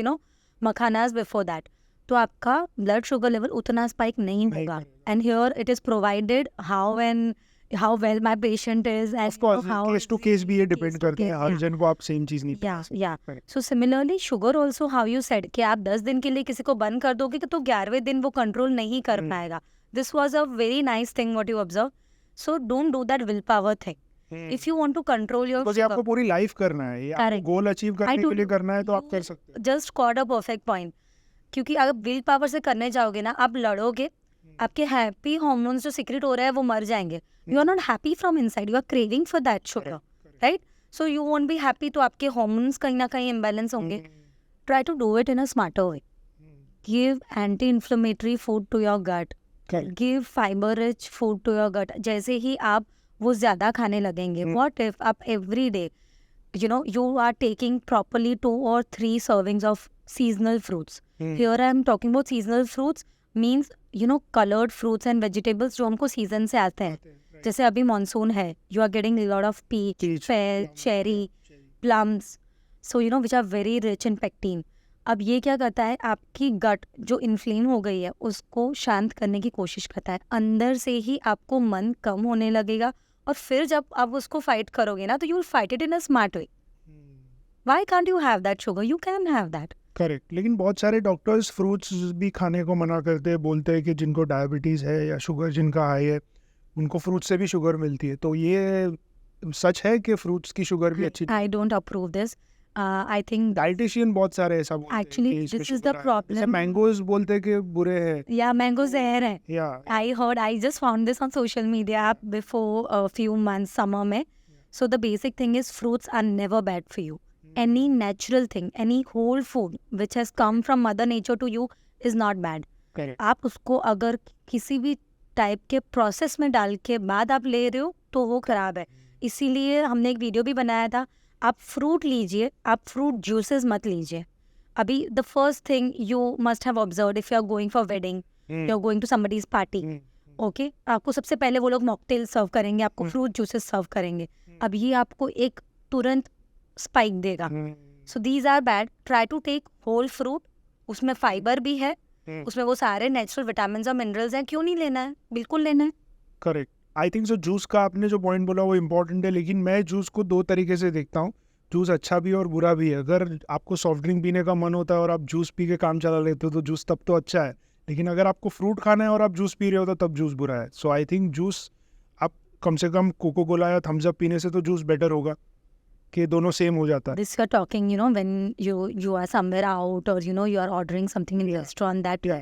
makhanas before that, तो आपका ब्लड शुगर लेवल उतना स्पाइक नहीं होगा. And here it is provided how and how well my patient is and of course how case to case भी ये depend करते हैं, हर yeah. जन को आप सेम चीज नहीं या या Correct. So similarly sugar also how you said कि आप 10 दिन के लिए किसी को बंद कर दोगे तो 11वें दिन वो कंट्रोल नहीं कर पाएगा. This was a very nice thing what you observe. So don't do that willpower thing. If you want to control your because ये आपको पूरी लाइफ करना है, ये आपको Correct. गोल अचीव करने के लिए करना है तो आप कर सकते हैं. Just caught a perfect point. क्योंकि अगर विल पावर से करने जाओगे ना, आप लड़ोगे, आपके हैप्पी हार्मोन्स जो सीक्रेट हो रहा है वो मर जाएंगे. You are not happy from inside, you are craving for that sugar, right? So you won't be happy, तो आपके हार्मोन्स कहीं ना कहीं इम्बैलेंस होंगे. Try to do it in a smarter way. Give anti inflammatory food to your gut. Give fibre rich food to your gut. जैसे ही आप वो ज़्यादा खाने लगेंगे, व्हाट इफ आप every day you are taking properly 2 or 3 servings of seasonal fruits. Here I am talking about seasonal fruits means colored fruits and vegetables जो हमको सीजन से आते हैं. जैसे अभी मानसून है, you are getting a lot of peach, pear, cherry, plums, so which are very rich in pectin. अब ये क्या करता है, आपकी गट जो इन्फ्लेम हो गई है उसको शांत करने की कोशिश करता है. अंदर से ही आपको मन कम होने लगेगा, और फिर जब आप उसको फाइट करोगे ना, तो you will fight it in a smart way. Why can't you have that sugar? You can have that. Correct. लेकिन बहुत सारे डॉक्टर्स फ्रूट्स भी खाने को मना करते हैं, बोलते हैं कि जिनको डायबिटीज़ है या शुगर जिनका हाई है उनको फ्रूट से भी शुगर मिलती है. तो ये सच है कि फ्रूट्स की शुगर भी अच्छी? I don't approve this. I think dietitian बहुत सारे ऐसा बोलते हैं. Actually, this is the problem. Mangoes बोलते हैं कि बुरे हैं. या मैंगो जहर है. या I just found this on social media before a few months, summer में. So the basic thing is fruits are never bad for you. Any natural thing, any whole food which has come from mother nature to you is not bad. Correct. आप उसको अगर किसी भी type के process में डाल के बाद आप ले रहे हो तो वो खराब है. इसीलिए हमने एक वीडियो भी बनाया था. आप फ्रूट लीजिए, आप फ्रूट जूसेस मत लीजिए. अभी the first thing you must have observed, if you are going for wedding, you are going to somebody's party, okay, आपको सबसे पहले वो लोग मॉकटेल सर्व करेंगे, आपको फ्रूट जूसेस सर्व करेंगे. अब ये आपको एक तुरंत स्पाइक देगा. So these are bad. Try to take whole fruit. उसमें फाइबर भी है, उसमें वो सारे नेचुरल विटामिन और मिनरल्स हैं. क्यों नहीं लेना है? बिल्कुल लेना है. Correct. I think so juice का आपने जो पॉइंट बोला वो इम्पोर्टेंट है, लेकिन मैं जूस को 2 तरीके से देखता हूँ. जूस अच्छा भी है और बुरा भी है. अगर आपको सॉफ्ट ड्रिंक पीने का मन होता है और आप जूस पी के काम चला लेते हो तो जूस तब तो अच्छा है. लेकिन अगर आपको फ्रूट खाना है और आप जूस पी रहे हो तो तब जूस बुरा है. सो आई थिंक जूस आप कम से कम कोको कोला या थम्स अप पीने से तो जूस बेटर होगा, कि दोनों सेम हो जाता है. This you're talking, when you are somewhere out, or you are ordering something in the restaurant, that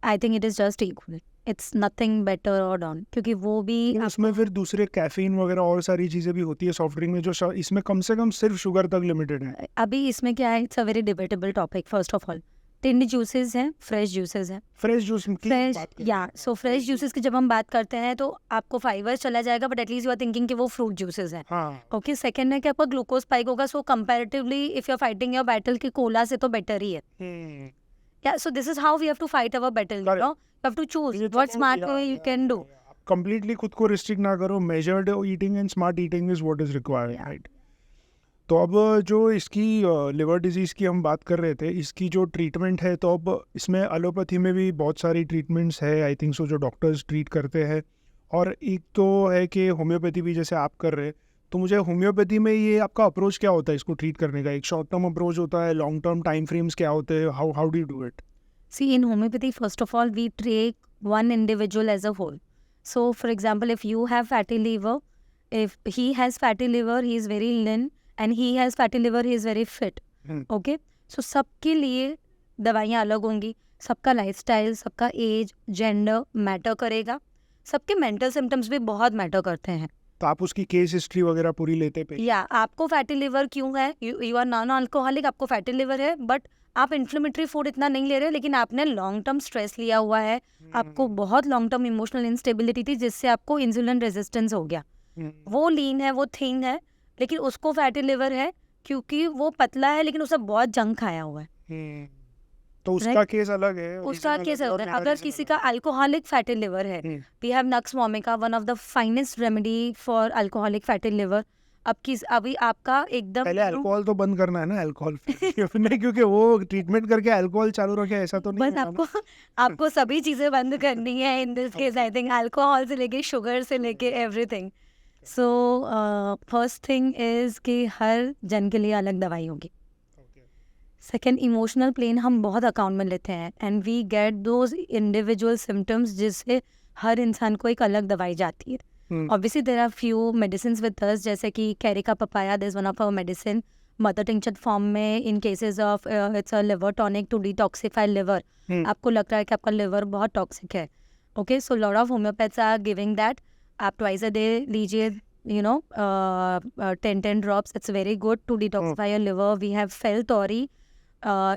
I think it is just equal. It's nothing better or down. क्योंकि वो भी उसमें फिर दूसरे कैफीन वगैरह और सारी चीज़ें भी होती है सॉफ्ट ड्रिंक में, जो इसमें कम से कम सिर्फ शुगर तक लिमिटेड है. अभी इसमें क्या है, it's a very debatable topic. First of all, tinned juices हैं, फ्रेश जूसेस हैं. फ्रेश जूस की फ्रेश बात करते हैं. सो फ्रेश जूसेस की जब हम बात करते हैं तो आपको फाइबर चला जाएगा, but at least you are thinking कि वो फ्रूट जूसेस हैं. हाँ. ओके. सेकंड है कि आपका ग्लूकोज स्पाइक होगा. So comparatively if you are fighting your battle की कोला से तो बेटर ही है. Yeah, so this is how we have to fight our battle. Correct. You have to choose what smart way you can do. Completely खुद को restrict ना करो. Measured eating and smart eating is what is required, right? तो अब जो इसकी liver disease की हम बात कर रहे थे, इसकी जो ट्रीटमेंट है, तो अब इसमें एलोपैथी में भी बहुत सारी ट्रीटमेंट्स है आई थिंक सो, जो डॉक्टर्स ट्रीट करते हैं. और एक तो है कि होम्योपैथी भी जैसे आप कर रहे हैं. तो मुझे होम्योपैथी में ये आपका अप्रोच क्या होता है इसको ट्रीट करने का? एक शॉर्ट टर्म अप्रोच होता है, लॉन्ग टर्म टाइम फ्रेम्स क्या होते हैं? How do you do it? See, in homeopathy, first of all, we take one individual as a whole. So, for example, if you have fatty liver, if he has fatty liver, he is very lean, and he has fatty liver, he is very fit. Okay? So, सबके लिए दवाइयाँ अलग होंगी. सबका lifestyle, सबका as, gender matter करेगा. सबके mental symptoms भी बहुत मैटर करते हैं. तो आप उसकी केस हिस्ट्री वगैरह पूरी लेते पे? या आपको फैटी लिवर क्यों है, यू आर नॉन अल्कोहलिक, आपको फैटी लिवर है, बट आप इन्फ्लेमेटरी फूड इतना नहीं ले रहे, लेकिन आपने लॉन्ग टर्म स्ट्रेस लिया हुआ है, आपको बहुत लॉन्ग टर्म इमोशनल इंस्टेबिलिटी थी, जिससे आपको इंसुलिन रेजिस्टेंस हो गया. वो लीन है, वो थिन है, लेकिन उसको फैटी लिवर है क्योंकि वो पतला है, लेकिन उसने बहुत जंक खाया हुआ है. तो उसका केस अलग है. उसका केस अलग है. अगर किसी का अल्कोहलिक फैटी लिवर है, we have nux vomica, one of the finest remedy for alcoholic fatty liver. अभी आपका एकदम पहले अल्कोहल तो बंद करना है ना, अल्कोहल नहीं, क्योंकि वो ट्रीटमेंट करके अल्कोहल चालू रखे ऐसा तो नहीं बस होगा ना। आपको सभी चीजें बंद करनी है in this case. I think alcohol से लेके शुगर से लेके everything. So first thing is कि हर जन के लिए अलग दवाई होगी। सेकेंड, इमोशनल पेन हम बहुत अकाउंट में लेते हैं and we get those individual symptoms जिससे हर इंसान को एक अलग दवाई जाती है। Obviously there are few medicines with us, जैसे कि carica papaya, this one of our medicine mother tincture form में in cases of it's a liver tonic to detoxify liver. आपको लग रहा है कि आपका लिवर बहुत टॉक्सिक है, okay, so lot of homeopaths are giving that. आप ट्वाइस अ डे लीजिए, you know 10 drops, it's very good to detoxify your liver. We have fel tauri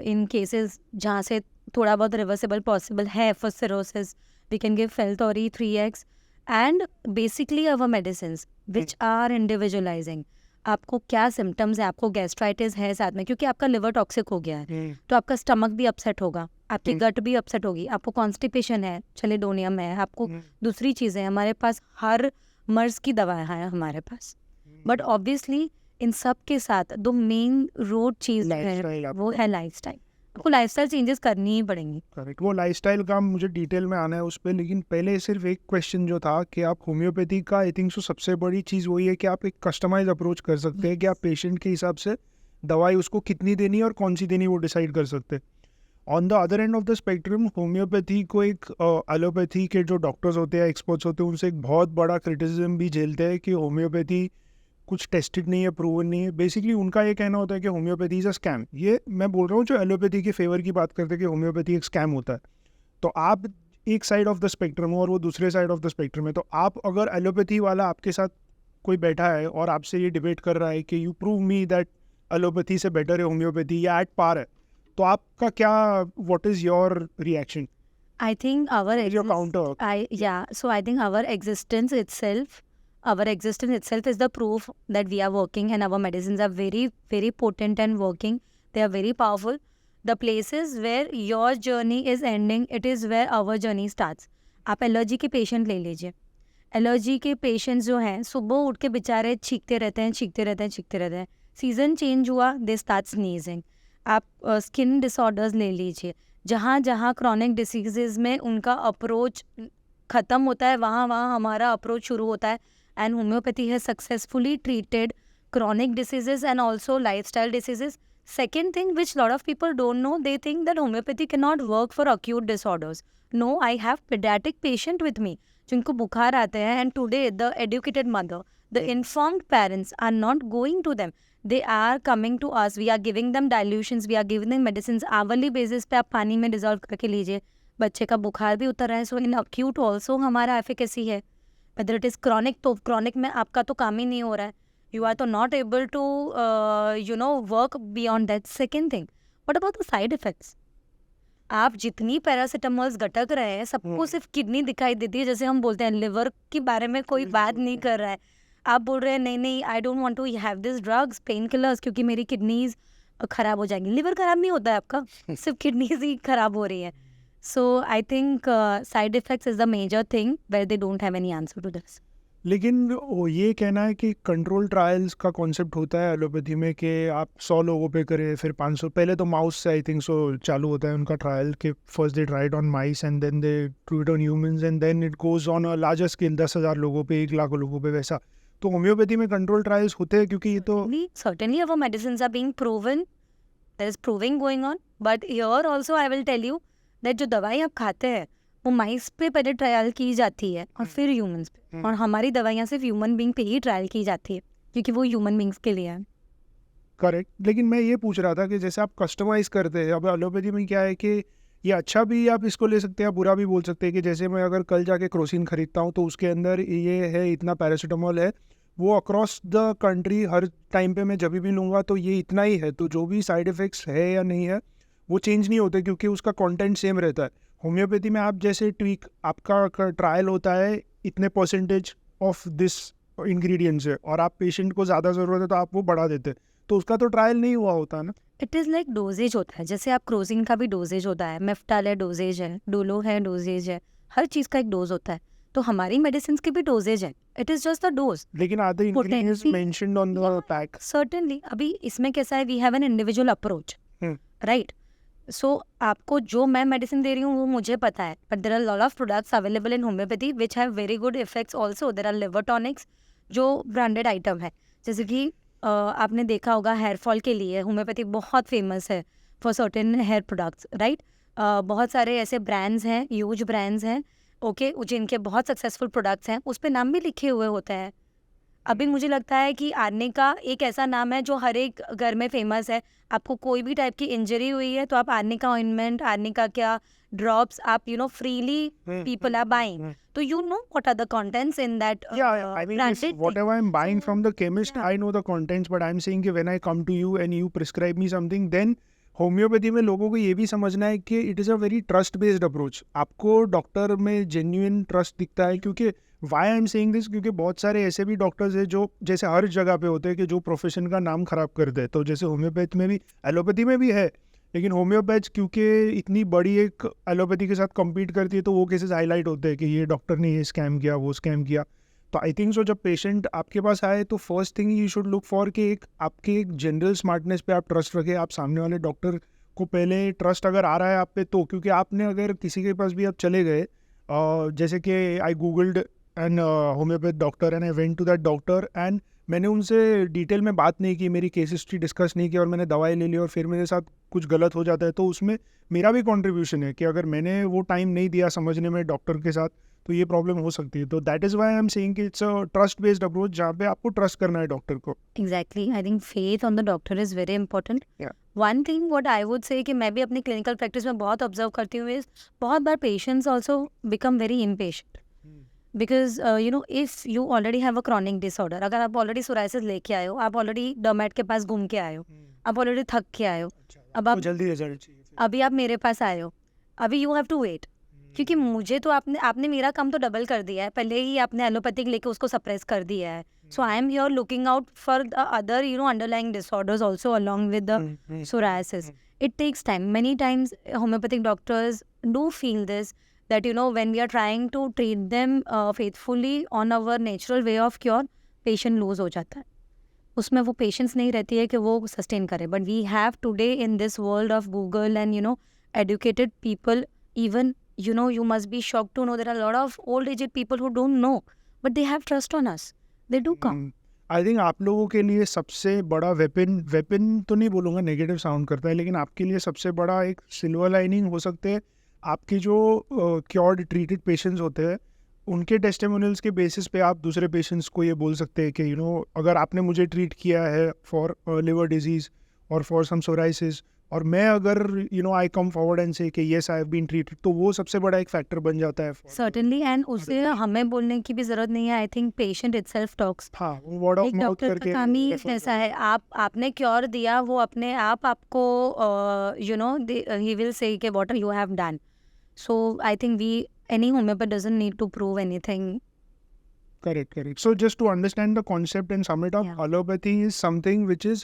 in cases जहाँ से थोड़ा बहुत रिवर्सिबल पॉसिबल है for cirrhosis, we can give fel tauri 3x and basically our medicines which are individualizing. आपको क्या symptoms है, आपको gastritis है साथ में क्योंकि आपका लिवर टॉक्सिक हो गया है, तो आपका स्टमक भी अपसेट होगा, आपकी गट भी अपसेट होगी, आपको कॉन्स्टिपेशन है, चलिडोनियम है, आपको दूसरी चीज़ें, हमारे पास हर मर्ज की दवा है हमारे पास। बट ऑब्वियसली इन सब के साथ दो मेन रूट चीज़ है वो है लाइफस्टाइल। आपको लाइफस्टाइल चेंजेस करनी ही पड़ेंगी। करेक्ट, वो लाइफस्टाइल का मुझे डिटेल में आना है उस पर, लेकिन पहले सिर्फ एक क्वेश्चन जो था कि आप होम्योपैथी का आई थिंक सो सबसे बड़ी चीज़ वही है कि आप एक कस्टमाइज अप्रोच कर सकते हैं कि आप पेशेंट के हिसाब से दवाई उसको कितनी देनी है और कौन सी देनी वो डिसाइड कर सकते हैं। On the other end of the spectrum homeopathy को एक एलोपैथी के जो डॉक्टर्स होते हैं, एक्सपर्ट्स होते हैं, उनसे एक बहुत बड़ा क्रिटिसिज्म भी झेलते हैं कि होम्योपैथी कुछ टेस्टेड नहीं है, प्रूवन नहीं है। बेसिकली उनका ये कहना होता है कि होम्योपैथी इज़ अ स्कैम। ये मैं बोल रहा हूँ जो एलोपैथी के फेवर की बात करते हैं कि होम्योपैथी एक स्कैम होता है। तो आप एक साइड ऑफ द स्पेक्ट्रम हो और वो दूसरे साइड ऑफ द स्पेक्ट्रम है। तो आप अगर एलोपैथी वाला आपके साथ कोई बैठा है और आपसे ये डिबेट कर रहा है कि you prove me that allopathy से बेटर है होम्योपैथी या एट पार है, तो आपका क्या, what is your reaction? I think our your counter? so I think our existence itself is the proof that we are working and our medicines are very, very potent and working. They are very powerful. The places where your journey is ending, it is where our journey starts. आप allergy के patient ले लीजिए। Allergy के patients जो हैं सुबह उठ के बेचारे चीखते रहते हैं। सीजन चेंज हुआ, दे स्टार्ट स्नीजिंग। आप स्किन डिसऑर्डर्स ले लीजिए, जहाँ क्रॉनिक डिसीजेज में उनका अप्रोच ख़त्म होता है वहाँ हमारा अप्रोच शुरू होता है। And homeopathy has successfully treated chronic diseases and also lifestyle diseases. Second thing which lot of people don't know, they think that homeopathy cannot work for acute disorders. No, I have pediatric patient with me जिनको बुखार आते हैं and today the educated mother, the informed parents are not going to them. They are coming to us. We are giving them dilutions, we are giving them medicines. hourly basis पे आप पानी में dissolve करके लीजिए, बच्चे का बुखार भी उतर रहा है. सो इन acute also हमारा एफिकेसी है. whether it is chronic, तो chronic में आपका तो काम ही नहीं हो रहा है. You are तो not able to work beyond that. Second thing, what about the side effects? आप जितनी पैरासिटामॉल्स गटक रहे हैं सबको सिर्फ किडनी दिखाई देती है. जैसे हम बोलते हैं लिवर के बारे में कोई बात नहीं कर रहा है. आप बोल रहे हैं नहीं I don't want to have this drugs, pain killers, क्योंकि मेरी किडनीज खराब हो जाएंगी. लिवर खराब नहीं होता है आपका, सिर्फ किडनीज ही खराब हो रही है. So I think side effects is the major thing where they don't have any answer to this. लेकिन वो ये कहना है कि कंट्रोल ट्रायल्स का कॉन्सेप्ट होता है एलोपैथी में कि आप 100 लोगों पे करें, फिर 500. पहले तो माउस से आई थिंक सो चालू होता है उनका ट्रायल कि first they try it on mice and then they true it on humans and then it goes on a larger scale, 10,000 लोगों पे, 1 लाख लोगों पे, वैसा. तो होम्योपैथी में कंट्रोल ट्रायल्स होते हैं क्योंकि ये तो certainly our medicines are being proven, there is proving going on, but here also I will tell you that जो दवाई आप खाते हैं वो माइस पे पहले ट्रायल की जाती है और फिर ह्यूमंस पे, और हमारी दवाइयाँ सिर्फ ह्यूमन बींग पे ही ट्रायल की जाती है क्योंकि वो ह्यूमन बींग्स के लिए है. करेक्ट. लेकिन मैं ये पूछ रहा था कि जैसे आप कस्टमाइज करते हैं, अब एलोपैथी में क्या है कि ये अच्छा भी आप इसको ले सकते हैं, बुरा भी बोल सकते हैं. कि जैसे मैं अगर कल जाके क्रोसिन खरीदता हूँ तो उसके अंदर ये है, इतना पैरासीटामोल है, वो across the country her time पे मैं जब भी लूँगा तो ये इतना ही है. तो जो भी साइड इफ़ेक्ट्स है या नहीं है वो चेंज नहीं होते क्योंकि उसका कंटेंट सेम रहता है. होम्योपैथी में आप जैसे ट्वीक, आपका ट्रायल होता है इतने परसेंटेज ऑफ दिस इंग्रेडिएंट्स है और आप पेशेंट को ज़्यादा ज़रूरत है तो आप वो बढ़ा देते हैं, तो उसका तो ट्रायल नहीं हुआ होता ना. इट इज़ लाइक डोजेज होता है. जैसे आप क्रोसिन का भी डोजेज होता है, मेफ्टाल है डोजेज है, डोलो है डोजेज है, हर चीज़ का एक डोज होता है. तो हमारी मेडिसिन की भी डोजेज है, it is just the dose. लेकिन are the ingredients Potency- mentioned on the pack? Certainly, अभी इसमें कैसा है, we have an individual approach, right? So आपको जो मैं मेडिसिन दे रही हूँ वो मुझे पता है, but there are lot of products available in homeopathy which have very good effects also. There are liver tonics जो ब्रांडेड आइटम है, जैसे कि आपने देखा होगा हेयर फॉल के लिए होम्योपैथी बहुत फेमस है for certain hair products, right? बहुत सारे ऐसे ब्रांड्स हैं, ह्यूज ब्रांड्स हैं, ओके, जिनके बहुत सक्सेसफुल प्रोडक्ट्स हैं, उस पर नाम भी लिखे हुए होते हैं। अभी मुझे लगता है कि आर्निका एक ऐसा नाम है जो हर एक घर में फेमस है। आपको कोई भी टाइप की इंजरी हुई है तो आप आर्निका ऑइंटमेंट, आर्निका क्या ड्रॉप्स, आप freely people are buying, so you know what are the contents in that I mean, if whatever I'm buying from the chemist, I know the contents, but I'm saying कि when I come to you and you prescribe me something, then homeopathy में लोगों को ये भी समझना है कि it is a very trust based approach. आपको डॉक्टर में जेन्युइन ट्रस्ट दिखता है, क्योंकि why I am saying this, क्योंकि बहुत सारे ऐसे भी डॉक्टर्स हैं जो जैसे हर जगह पे होते हैं कि जो प्रोफेशन का नाम खराब कर दे। तो जैसे होम्योपैथ में भी, एलोपैथी में भी है, लेकिन होम्योपैथ क्योंकि इतनी बड़ी एक एलोपैथी के साथ कम्पीट करती है तो वो केसेस हाईलाइट होते हैं कि ये डॉक्टर ने ये स्कैम किया, वो स्कैम किया। तो आई थिंक सो जब पेशेंट आपके पास आए तो first thing you should look for कि एक आपके एक जनरल स्मार्टनेस पे आप ट्रस्ट रखें। आप सामने वाले डॉक्टर को पहले ट्रस्ट अगर आ रहा है आप पे तो, क्योंकि आपने अगर किसी के पास भी आप चले गए, जैसे कि I googled an homeopath doctor and I went to that doctor and मैंने उनसे डिटेल में बात नहीं की, मेरी केस हिस्ट्री डिस्कस नहीं की और मैंने दवाई ले ली और फिर मेरे साथ कुछ गलत हो जाता है, तो उसमें मेरा भी कंट्रीब्यूशन है कि अगर मैंने वो टाइम नहीं दिया समझने में डॉक्टर के साथ तो ये प्रॉब्लम हो सकती है। तो that is why I am saying कि it's a trust based approach जहाँ पे आपको ट्रस्ट करना है डॉक्टर को। Exactly, I think faith on the doctor is very important. Yeah. One thing what I would say कि मैं भी अपनी क्लिनिकल प्रैक्टिस में बहुत ऑब्जर्व करती हूँ इज बहुत बार patients also become very impatient, because if you already have a chronic disorder, अगर आप ऑलरेडी सोराइसिस लेके आए हो, आप ऑलरेडी डर्मेट के पास घूम के आए हो, आप ऑलरेडी थक के आए हो, अब आप जल्दी रिजल्ट चाहिए फिर। अभी आप मेरे पास आए हो, अभी यू हैव टू वेट, क्योंकि मुझे तो आपने मेरा काम तो डबल कर दिया है, पहले ही आपने एलोपैथिक लेके उसको सप्रेस कर दिया है। So I am here looking out for the other underlying disorders also along with the psoriasis. It takes time. Many times homeopathic doctors do feel this, that when we are trying to treat them faithfully on our natural way of cure, patient lose हो जाता है, उसमें वो patience नहीं रहती है कि वो सस्टेन करे। But we have today in this world of Google and educated people, even you must be shocked to know there are a lot of old aged people who don't know, but they have trust on us, they do come. I think आप लोगों के लिए सबसे बड़ा weapon तो नहीं बोलूँगा, negative sound करता है, लेकिन आपके लिए सबसे बड़ा एक सिल्वर लाइनिंग हो सकते हैं आपके जो क्योर्ड ट्रीटेड पेशेंट्स होते हैं, उनके टेस्टिमोनियल्स के बेसिस पे आप दूसरे पेशेंट्स को ये बोल सकते हैं कि अगर आपने मुझे ट्रीट किया है फॉर लिवर डिजीज़ और फॉर सम सोराइसिस, और मैं अगर I come forward and say कि yes I have been treated, तो वो सबसे बड़ा एक फैक्टर बन जाता है। सर्टेनली, एंड उससे हमें बोलने की भी जरूरत नहीं है। I think patient itself talks. हाँ, वर्ड ऑफ एक माउथ डॉक्टर करके का काम ही ऐसा है, आपने क्योर दिया, वो अपने आप आपको ही विल से कि what you have done. So I think any homeopath doesn't need to prove anything. Correct. So just to understand the concept and sum it up, Yeah. allopathy is something which is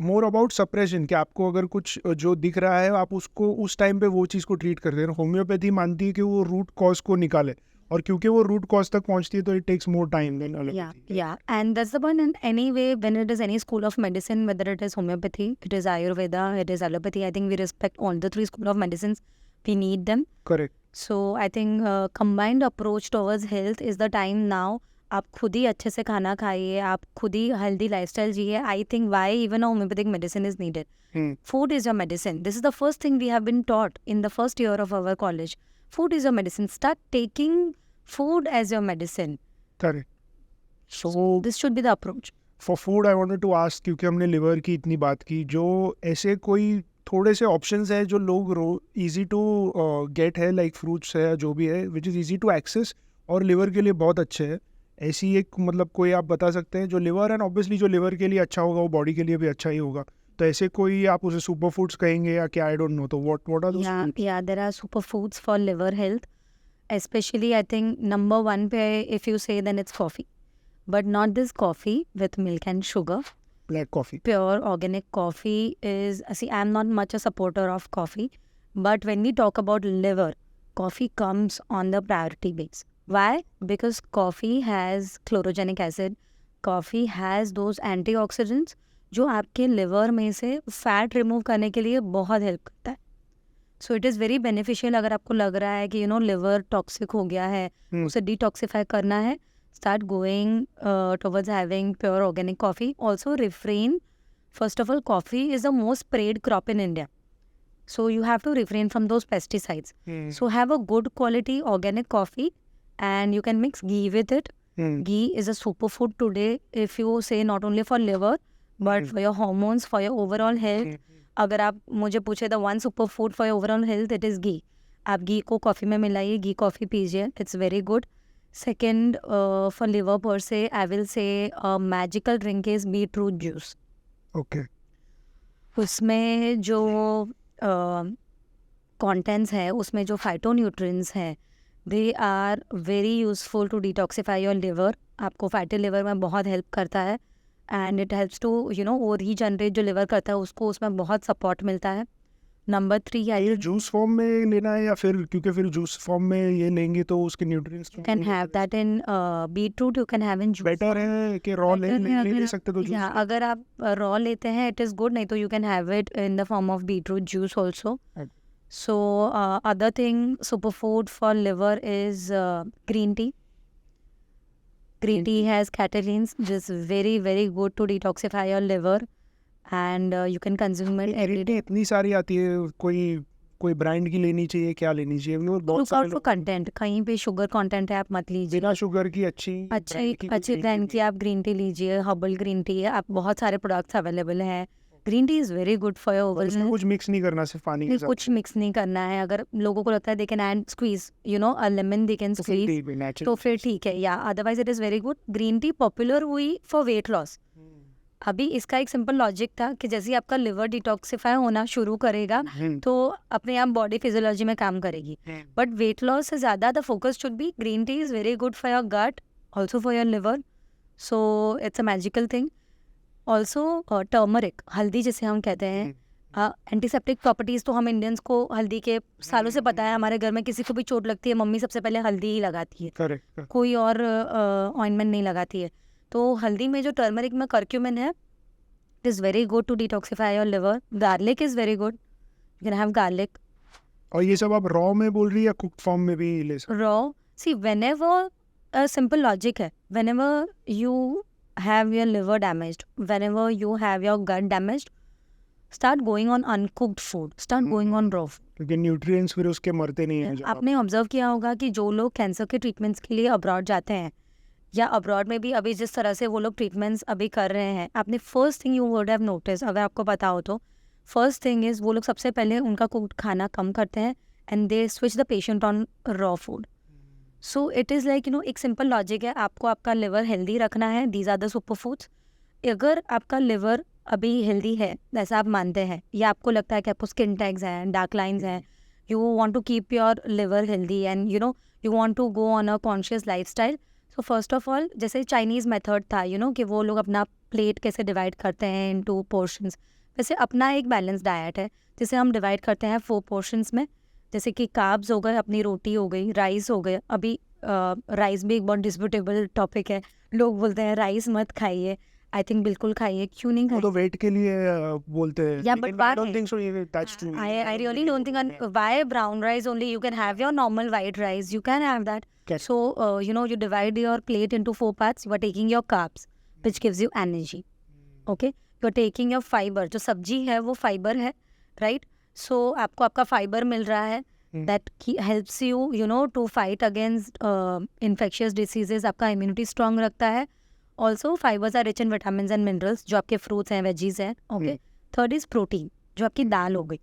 more about suppression, कि आपको अगर कुछ जो दिख रहा है आप उसको उस टाइम पे वो चीज़ को ट्रीट करते हैं। होम्योपैथी मानती है कि वो रूट कॉज को निकाले, और क्योंकि वो रूट कॉज तक पहुंचती है तो it takes more time than allopathy. Yeah, and that's the point. And anyway, when it is any school of medicine, whether it is homeopathy, it is Ayurveda, it is allopathy, I think we respect all the three school of medicines. We need them. Correct. So I think combined approach towards health is the time now. आप खुद ही अच्छे से खाना खाइए, आप खुद ही healthy lifestyle जिए। I think why even homeopathic medicine is needed. Food is your medicine. This is the first thing we have been taught in the first year of our college. Food is your medicine. Start taking food as your medicine. Correct. So This should be the approach. for food I wanted to ask, क्योंकि हमने liver की इतनी बात की, जो ऐसे कोई थोड़े से ऑप्शंस है जो लोग इजी टू गेट है, लाइक फ्रूट्स है, जो भी है which is easy to access और लिवर के लिए बहुत अच्छे है, ऐसी एक मतलब कोई आप बता सकते हैं जो लिवर, एंड ऑब्वियसली जो लिवर के लिए अच्छा होगा वो बॉडी के लिए भी अच्छा ही होगा, तो ऐसे कोई आप उसे सुपर फूड्स कहेंगे या क्या, आई डोंट नो, तो what are those? Yeah, there are superfoods for liver health. Especially, I think number one पे if you say then it's coffee, but not this coffee with milk and sugar. Black coffee? Pure organic coffee is, see, I'm not much a supporter of coffee, but when we talk about liver, coffee comes on the priority base. Why? Because coffee has chlorogenic acid. Coffee has those antioxidants जो आपके liver में से fat remove करने के लिए बहुत help करता है. So it is very beneficial. अगर आपको लग रहा है कि लिवर टॉक्सिक हो गया है, उसे डिटॉक्सिफाई करना है, start going towards having pure organic coffee. Also refrain. First of all, coffee is the most sprayed crop in India. So you have to refrain from those pesticides. So have a good quality organic coffee and you can mix ghee with it. Ghee is a superfood today if you say not only for liver but for your hormones, for your overall health. अगर आप मुझे पूछे the one superfood for your overall health, it is ghee. आप घी को coffee में मिलाइए, घी coffee पीजिए, it's very good. Second, for liver per se, I will say a magical drink is beetroot juice. Okay. उसमें जो contents है, उसमें जो phytonutrients हैं, they are very useful to detoxify your liver. आपको fatty liver में बहुत help करता है and it helps to वो regenerate जो liver करता है उसको उसमें बहुत support मिलता है. नंबर 3 ये जूस फॉर्म में लेना है या फिर क्योंकि फिर जूस फॉर्म में ये लेंगे तो उसके nutrients you can have that in beetroot, you can have in juice. Better है कि रॉ ले सकते तो या अगर आप रॉ लेते हैं इट इज़ गुड, नहीं तो you can have it in the form of beetroot juice also. So other thing super food for liver is green tea. Green tea has catechins, which is very very good to detoxify your liver and you can consume it every day. इतनी सारी आती है, कोई brand की लेनी चाहिए, क्या लेनी चाहिए? बहुत लुक आउट फॉर कंटेंट. कहीं पे शुगर कंटेंट है आप मत लीजिए. बिना शुगर की अच्छी ब्रांड की आप ग्रीन टी लीजिए. हर्बल ग्रीन टी है, आप बहुत सारे प्रोडक्ट्स अवेलेबल हैं. Green tea is very good for your overall. कुछ मिक्स नहीं करना, सिर्फ पानी के साथ. कुछ मिक्स नहीं करना है. अगर लोगों को लगता है they can add squeeze a lemon they can squeeze तो फिर ठीक है. या otherwise it is very good. Green tea popular हुई फॉर वेट लॉस. अभी इसका एक सिंपल लॉजिक था कि जैसे ही आपका लिवर डिटॉक्सिफाई होना शुरू करेगा तो अपने आप बॉडी फिजियोलॉजी में काम करेगी. बट वेट लॉस से ज़्यादा the focus should be green tea is very good for your gut, also for your liver. So it's a magical thing. Also turmeric, हल्दी जिसे हम कहते हैं, एंटीसेप्टिक प्रॉपर्टीज़ तो हम इंडियंस को हल्दी के सालों से पता है. हमारे घर में किसी को भी चोट लगती है मम्मी सबसे पहले हल्दी ही लगाती है. करेक्ट. कोई और ऑइंटमेंट नहीं लगाती है. तो हल्दी में जो टर्मरिक में कर्क्यूमिन है, it is very good to detoxify your liver. Garlic is very good, you can have garlic. और ये सब आप रॉ में बोल रही है या कुक्ड फॉर्म में भी ले सकते? Raw, see whenever simple logic है, whenever you have your liver damaged, whenever you have your gut damaged, start going on uncooked food, start going on raw food. क्योंकि न्यूट्रिएंट्स फिर उसके मरते नहीं हैं. आपने ऑब्जर्व किया होगा कि जो लोग कैंसर के ट्रीटमेंट्स के लिए अब्रॉड जाते हैं या अब्रॉड में भी अभी जिस तरह से वो लोग ट्रीटमेंट्स अभी कर रहे हैं, आपने first thing you would have notice, अगर आपको पता हो तो, फर्स्ट थिंग इज़ वो लोग सबसे पहले उनका कुक्ड खाना कम करते हैं and they switch the patient on raw food. So it is like एक सिंपल लॉजिक है. आपको आपका लिवर हेल्दी रखना है, these are the super foods. अगर आपका लिवर अभी हेल्दी है जैसा आप मानते हैं या आपको लगता है कि आपको स्किन टैग्स हैं, डार्क लाइंस हैं, you want to keep your liver healthy and you want to go on a conscious lifestyle. So first of all, जैसे चाइनीज़ मेथड था कि वो लोग अपना प्लेट कैसे डिवाइड करते हैं इनटू पोर्शंस, वैसे अपना एक बैलेंस डाइट है जिसे हम डिवाइड करते हैं 4 पोर्शंस में. जैसे कि कार्ब्स हो गए, अपनी रोटी हो गई, राइस हो गए. अभी राइस भी एक बहुत डिस्प्यूटेबल टॉपिक है. लोग बोलते हैं राइस मत खाइए. आई थिंक बिल्कुल खाइए. क्यों नहीं खाइए? तो वेट के लिए बोलते हैं. Yeah, but I don't think so. That's true. I really don't think. Why brown rice only? You can have your normal white rice. You can have that. Correct. So you divide your plate into 4 parts. You are taking your carbs, which gives you energy. Okay. You are taking your fiber. जो सब्जी है वो fibre है, right? So आपको आपका fibre मिल रहा है. That helps you to fight against infectious diseases. आपका immunity strong रखता है. Also fibers are rich in vitamins and minerals जो आपके fruits हैं, veggies हैं. Okay. Third is protein, जो आपकी दाल हो गई.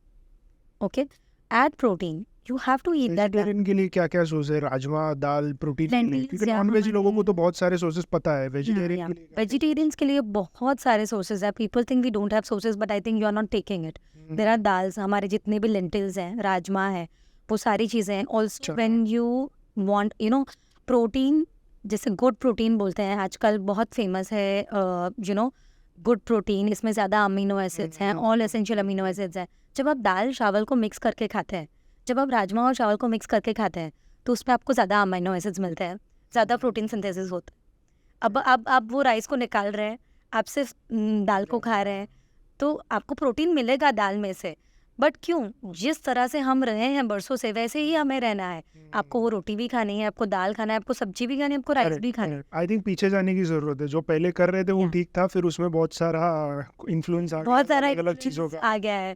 Okay. Add protein. You have to eat that. Vegetarian के लिए क्या क्या सोर्स है? राजमा, दाल, प्रोटीन के लिए? क्योंकि नॉन वेज लोगों को तो बहुत सारे सोर्सेज पता है. वेजिटेरियन के लिए वेजिटेरियंस के लिए बहुत सारे सोर्सेज है. People think we don't have sources but I think you are not taking it. There are dals, हमारे जितने भी लेंटिल्स हैं, राजमा है, वो सारी चीज़ें हैं. Also when you want protein, जैसे गुड प्रोटीन बोलते हैं आजकल बहुत फेमस है. गुड प्रोटीन, इसमें ज़्यादा अमीनो एसिड्स हैं, ऑल एसेंशियल अमीनो एसिड्स हैं. जब आप दाल चावल को मिक्स करके खाते हैं, जब आप राजमा और चावल को मिक्स करके खाते हैं, तो उसमें आपको ज़्यादा अमाइनो एसिड्स मिलते हैं, ज़्यादा प्रोटीन सिंथेसिस होता है। अब आप वो राइस को निकाल रहे हैं, आप सिर्फ दाल को खा रहे हैं, तो आपको प्रोटीन मिलेगा दाल में से, बट क्यों? जिस तरह से हम रहे हैं बरसों से वैसे ही हमें रहना है। आपको वो रोटी भी खानी है, आपको दाल खाना है, आपको सब्जी भी खानी है, आपको राइस भी खाना है। आई थिंक पीछे जाने की जरूरत है। जो पहले कर रहे थे वो Yeah. ठीक था, फिर उसमें बहुत सारा इन्फ्लुएंस आ बहुत सारा गया अलग चीजों का। आ गया है।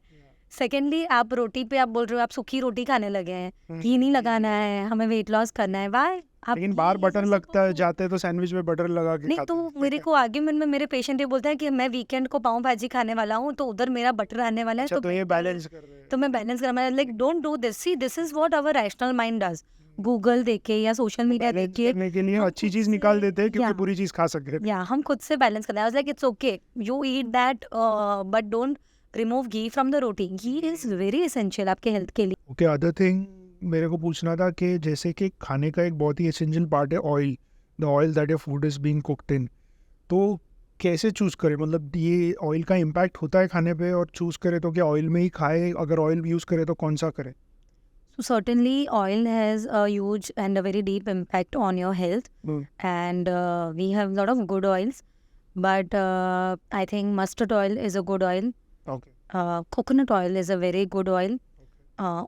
सेकेंडली, आप रोटी पे आप बोल रहे हो आप सूखी रोटी खाने लगे हैं, घी नहीं लगाना है, हमें वेट लॉस करना है। वाई? आप लेकिन बाहर घी बटर कैसे लगता है, खाओगे? जाते तो सैंडविच में बटर लगा के नहीं, खाते तो हैं। मेरे को आर्ग्यूमेंट में मेरे पेशेंट ये बोलता है कि मैं वीकेंड को पाव भाजी खाने वाला हूँ, तो उधर मेरा बटर आने वाला है, अच्छा, तो ये better- बैलेंस कर रहे हैं। तो मैं बैलेंस कर, like don't do this. See, this is what our rational mind does. Google देख के या सोशल मीडिया देख बैलेंस के करने के लिए हम अच्छी खुद चीज से- निकाल देते हैं क्योंकि Yeah. बुरी चीज खा सके। या हम खुद से बैलेंस करते हैं। Like it's okay, you eat that, but don't remove ghee from the roti. Ghee is very essential आपके हेल्थ के लिए। ओके, अदर थिंग मेरे को पूछना था कि जैसे कि खाने का एक बहुत ही एसेंशियल पार्ट है oil, the oil that your food is being cooked in. तो कैसे चूज करें? मतलब ये ऑयल का इम्पैक्ट होता है खाने पे, और चूज करें तो क्या ऑयल में ही खाए? अगर ऑयल यूज करें तो कौन सा करें? So certainly, oil has a huge and a very deep impact on your health, and we have a lot of good oils, but I think mustard oil is a good oil. Okay, Coconut oil is a very good oil.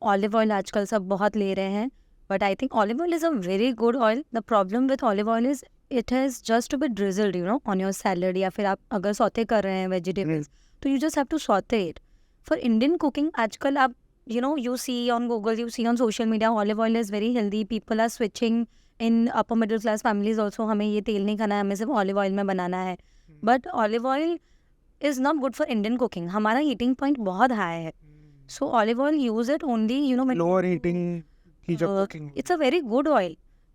Olive oil आजकल सब बहुत ले रहे हैं, but I think olive oil is a very good oil. The problem with olive oil is it has just to be drizzled, you know, on your salad, या फिर आप अगर सौते कर रहे हैं vegetables, तो you just have to saute it. For Indian cooking, आजकल आप you know, you see on Google, you see on social media, olive oil is very healthy. People are switching in upper middle class families also. हमें ये तेल नहीं खाना है, हमें सिर्फ olive oil में बनाना है. But olive oil is not good for Indian cooking. हमारा heating point बहुत high है. So olive oil, use it only, you know, when lower heating की जब cooking. it's a very good oil.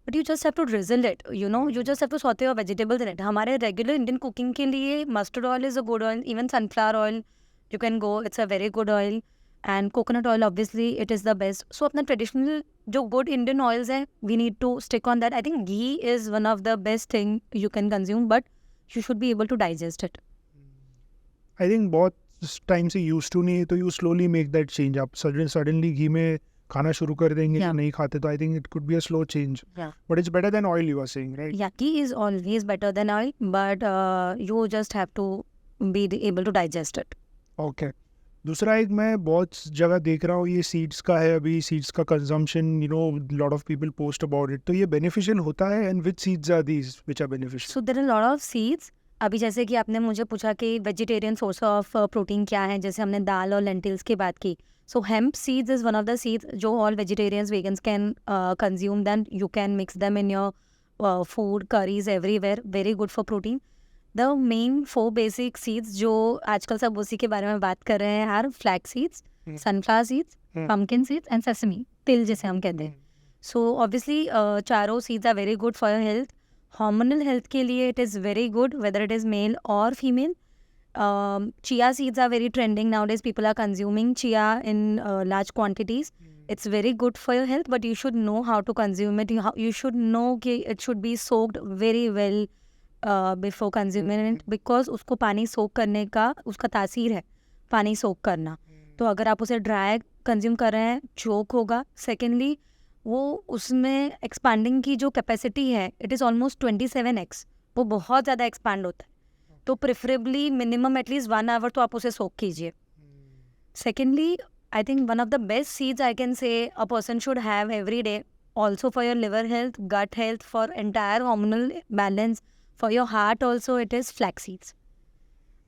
But you just have to drizzle it, you know, you just have to saute your vegetables in it. हमारे regular Indian cooking के लिए mustard oil is a good oil. Even sunflower oil, you can go, it's a very good oil. And coconut oil, obviously it is the best. So अपना traditional जो good Indian oils है, we need to stick on that. I think ghee is one of the best thing you can consume, but you should be able to digest it. I think बहुत time से use to नहीं है, तो you slowly make that change. आप suddenly घी में खाना शुरू कर देंगे, Yeah. नहीं खाते, तो I think it could be a slow change, Yeah. But it's better than oil, you are saying, right? Yeah, ghee is always better than oil, but you just have to be able to digest it. Okay. दूसरा एक मैं बहुत जगह देख रहा हूँ, ये seeds का है। अभी सीड्स का consumption, you know, lot of people post about it. तो ये बेनिफिशियल होता है? And which seeds are these which are beneficial? So there are a lot of seeds. अभी जैसे कि आपने मुझे पूछा कि वेजिटेरियन सोर्स ऑफ प्रोटीन क्या है, जैसे हमने दाल और लेंटिल्स की बात की. So hemp seeds is one of the seeds जो all vegetarians vegans can consume. Then you can mix them in your food, curries, everywhere. Very good for protein. The main 4 basic seeds जो आजकल सब उसी के बारे में बात कर रहे हैं are flax seeds, sunflower seeds, pumpkin seeds and sesame, तिल जिसे हम कहते हैं. सो ऑब्वियसली चारों seeds are very good for your health. Hormonal health के लिए it is very good whether it is male और female. Chia seeds are very trending nowadays. People are consuming chia in large quantities. It's very good for your health, but you should know how to consume it. You should know that it should be soaked very well before consuming it, because उसको पानी सोक करने का उसका तासीर है, पानी सोक करना. तो अगर आप उसे ड्राई कंज्यूम कर रहे हैं, चोक होगा. सेकेंडली, वो उसमें एक्सपांडिंग की जो कैपेसिटी है, इट इज़ ऑलमोस्ट 27x. वो बहुत ज़्यादा एक्सपांड होता है. तो प्रेफरेबली मिनिमम एटलीस्ट 1 आवर तो आप उसे सोक कीजिए. Secondly, I think one of the best seeds I can say a person should have every day, also for your liver health, gut health, for entire hormonal balance, for your heart also, it is flax seeds.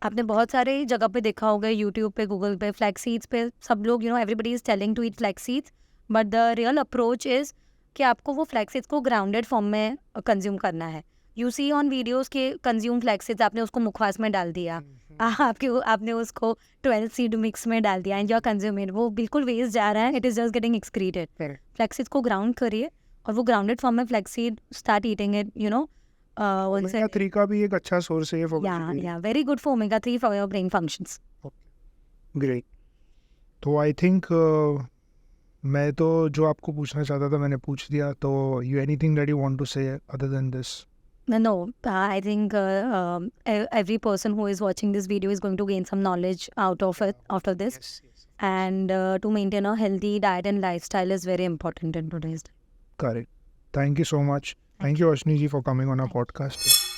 आपने बहुत सारे जगह पे देखा होगा, YouTube पे, Google पे, flax seeds पे सब लोग, you know, everybody is telling to eat flax seeds, but the real approach is कि आपको वो फ्लैक्स सीड्स को ग्राउंडेड फॉर्म में कंज्यूम करना है. यू सी ऑन वीडियोस के कंज्यूम फ्लैक्स सीड्स, आपने उसको मुखवास में डाल दिया, आपने उसको 12 सीड मिक्स में डाल दिया एंड यू आर कंज्यूमिंग, वो बिल्कुल वेस्ट जा रहा है. It is just getting excreted. Flex seeds को ग्राउंड करिए और वो ग्राउंडेड फॉर्म में flax seed start eating it, you know. Omega 3 का भी एक अच्छा सोर्स है for very good for omega 3 for your brain functions. Great. तो आई थिंक मैं तो जो आपको पूछना चाहता था मैंने पूछ दिया. तो you anything that you want to say other than this? No, I think every person who is watching this video is going to gain some knowledge out of it, out of this. Yes. And to maintain a healthy diet and lifestyle is very important in today's day. Correct. Thank you so much. Thank you, Ashni ji, for coming on our podcast.